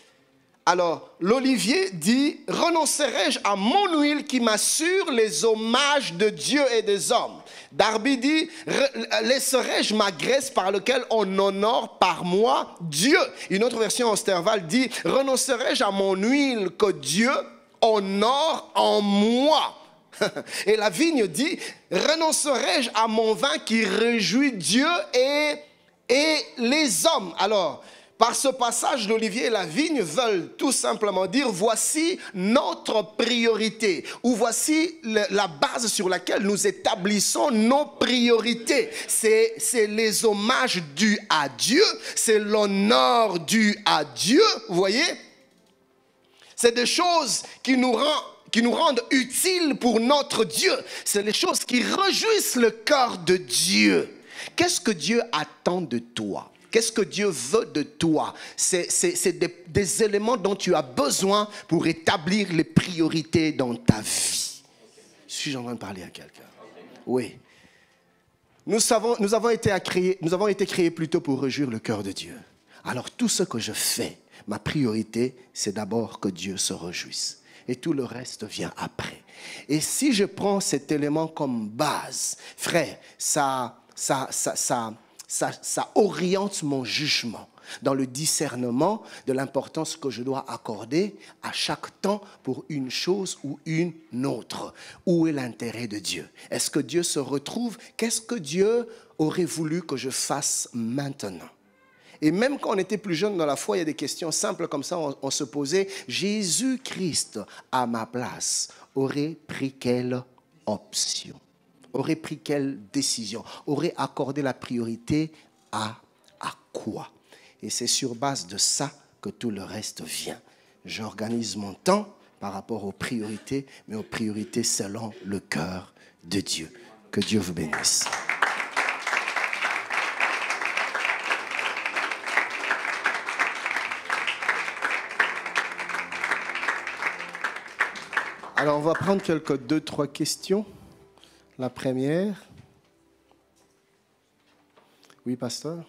Alors, l'olivier dit: « Renoncerai-je à mon huile qui m'assure les hommages de Dieu et des hommes ?» Darby dit: « Laisserai-je ma graisse par laquelle on honore par moi Dieu ?» Une autre version Osterval dit: « Renoncerai-je à mon huile que Dieu honore en moi ?» Et la vigne dit: « Renoncerai-je à mon vin qui réjouit Dieu et les hommes ?» Alors, par ce passage, l'olivier et la vigne veulent tout simplement dire: voici notre priorité, ou voici la base sur laquelle nous établissons nos priorités. C'est les hommages dus à Dieu, c'est l'honneur dû à Dieu, vous voyez? C'est des choses qui nous rendent utiles pour notre Dieu. C'est les choses qui réjouissent le cœur de Dieu. Qu'est-ce que Dieu attend de toi? Qu'est-ce que Dieu veut de toi? C'est des éléments dont tu as besoin pour établir les priorités dans ta vie. Suis-je en train de parler à quelqu'un? Oui. Nous avons été créés plutôt pour réjouir le cœur de Dieu. Alors tout ce que je fais, ma priorité, c'est d'abord que Dieu se réjouisse. Et tout le reste vient après. Et si je prends cet élément comme base, frère, ça oriente mon jugement dans le discernement de l'importance que je dois accorder à chaque temps pour une chose ou une autre. Où est l'intérêt de Dieu? Est-ce que Dieu se retrouve? Qu'est-ce que Dieu aurait voulu que je fasse maintenant? Et même quand on était plus jeune dans la foi, il y a des questions simples comme ça, on se posait: Jésus-Christ à ma place aurait pris quelle option? Aurait pris quelle décision? Aurait accordé la priorité à quoi? Et c'est sur base de ça que tout le reste vient. J'organise mon temps par rapport aux priorités, mais aux priorités selon le cœur de Dieu. Que Dieu vous bénisse. Alors, on va prendre 2-3 questions. La première. Oui, pasteur.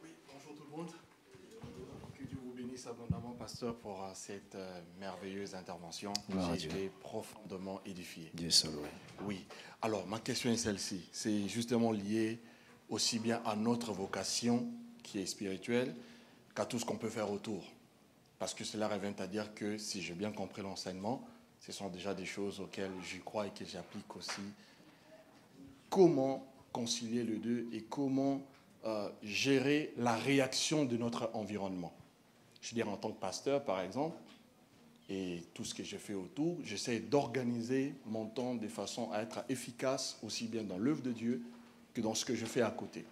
Oui, bonjour tout le monde. Que Dieu vous bénisse abondamment, pasteur, pour cette merveilleuse intervention. J'ai été profondément édifié. Dieu seul, oui. Oui. Alors, ma question est celle-ci. C'est justement lié aussi bien à notre vocation, qui est spirituelle, qu'à tout ce qu'on peut faire autour. Parce que cela revient à dire que, si j'ai bien compris l'enseignement, ce sont déjà des choses auxquelles j'y crois et que j'applique aussi. Comment concilier les deux et comment gérer la réaction de notre environnement. Je veux dire, en tant que pasteur, par exemple, et tout ce que je fais autour, j'essaie d'organiser mon temps de façon à être efficace aussi bien dans l'œuvre de Dieu que dans ce que je fais à côté.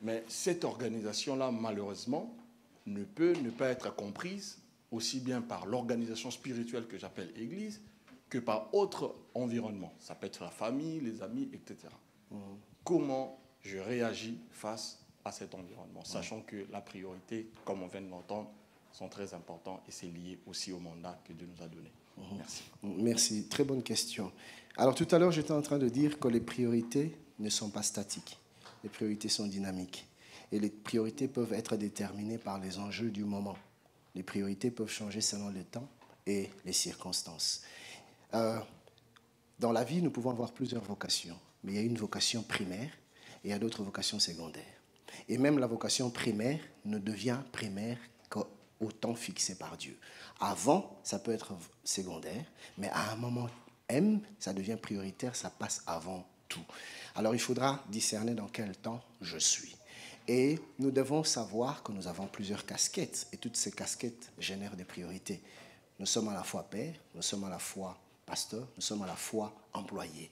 Mais cette organisation-là, malheureusement, ne peut ne pas être comprise aussi bien par l'organisation spirituelle que j'appelle Église, que par autre environnement. Ça peut être la famille, les amis, etc. Comment je réagis face à cet environnement, sachant que la priorité, comme on vient de l'entendre, sont très importants et c'est lié aussi au mandat que Dieu nous a donné. Merci. Merci, très bonne question. Alors tout à l'heure, j'étais en train de dire que les priorités ne sont pas statiques. Les priorités sont dynamiques. Et les priorités peuvent être déterminées par les enjeux du moment. Les priorités peuvent changer selon le temps et les circonstances. Dans la vie, nous pouvons avoir plusieurs vocations, mais il y a une vocation primaire et il y a d'autres vocations secondaires. Et même la vocation primaire ne devient primaire qu'au temps fixé par Dieu. Avant, ça peut être secondaire, mais à un moment M, ça devient prioritaire, ça passe avant tout. Alors il faudra discerner dans quel temps je suis. Et nous devons savoir que nous avons plusieurs casquettes, et toutes ces casquettes génèrent des priorités. Nous sommes à la fois père, nous sommes à la fois pasteur, nous sommes à la fois employés.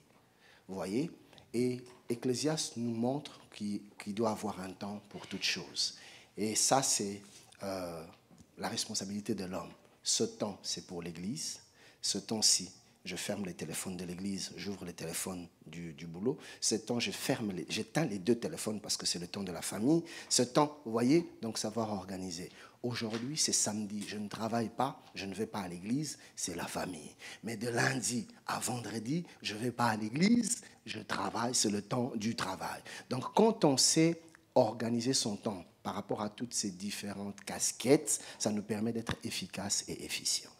Vous voyez? Et Ecclésiaste nous montre qu'il doit avoir un temps pour toutes choses. Et ça, c'est la responsabilité de l'homme. Ce temps, c'est pour l'Église. Ce temps-ci, je ferme les téléphones de l'église, j'ouvre les téléphones du boulot. Ce temps, j'éteins les deux téléphones parce que c'est le temps de la famille. Ce temps, vous voyez, donc savoir organiser. Aujourd'hui, c'est samedi, je ne travaille pas, je ne vais pas à l'église, c'est la famille. Mais de lundi à vendredi, je ne vais pas à l'église, je travaille, c'est le temps du travail. Donc, quand on sait organiser son temps par rapport à toutes ces différentes casquettes, ça nous permet d'être efficace et efficient.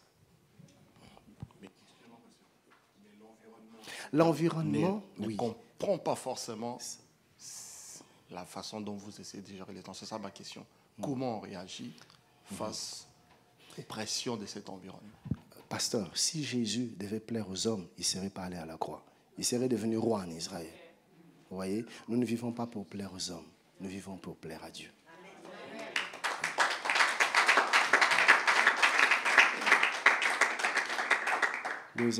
L'environnement, ne oui. comprend pas forcément la façon dont vous essayez de gérer les temps. C'est ça ma question. Comment on réagit face aux pressions de cet environnement? Pasteur, si Jésus devait plaire aux hommes, il ne serait pas allé à la croix. Il serait devenu roi en Israël. Vous voyez, nous ne vivons pas pour plaire aux hommes. Nous vivons pour plaire à Dieu. Deuxième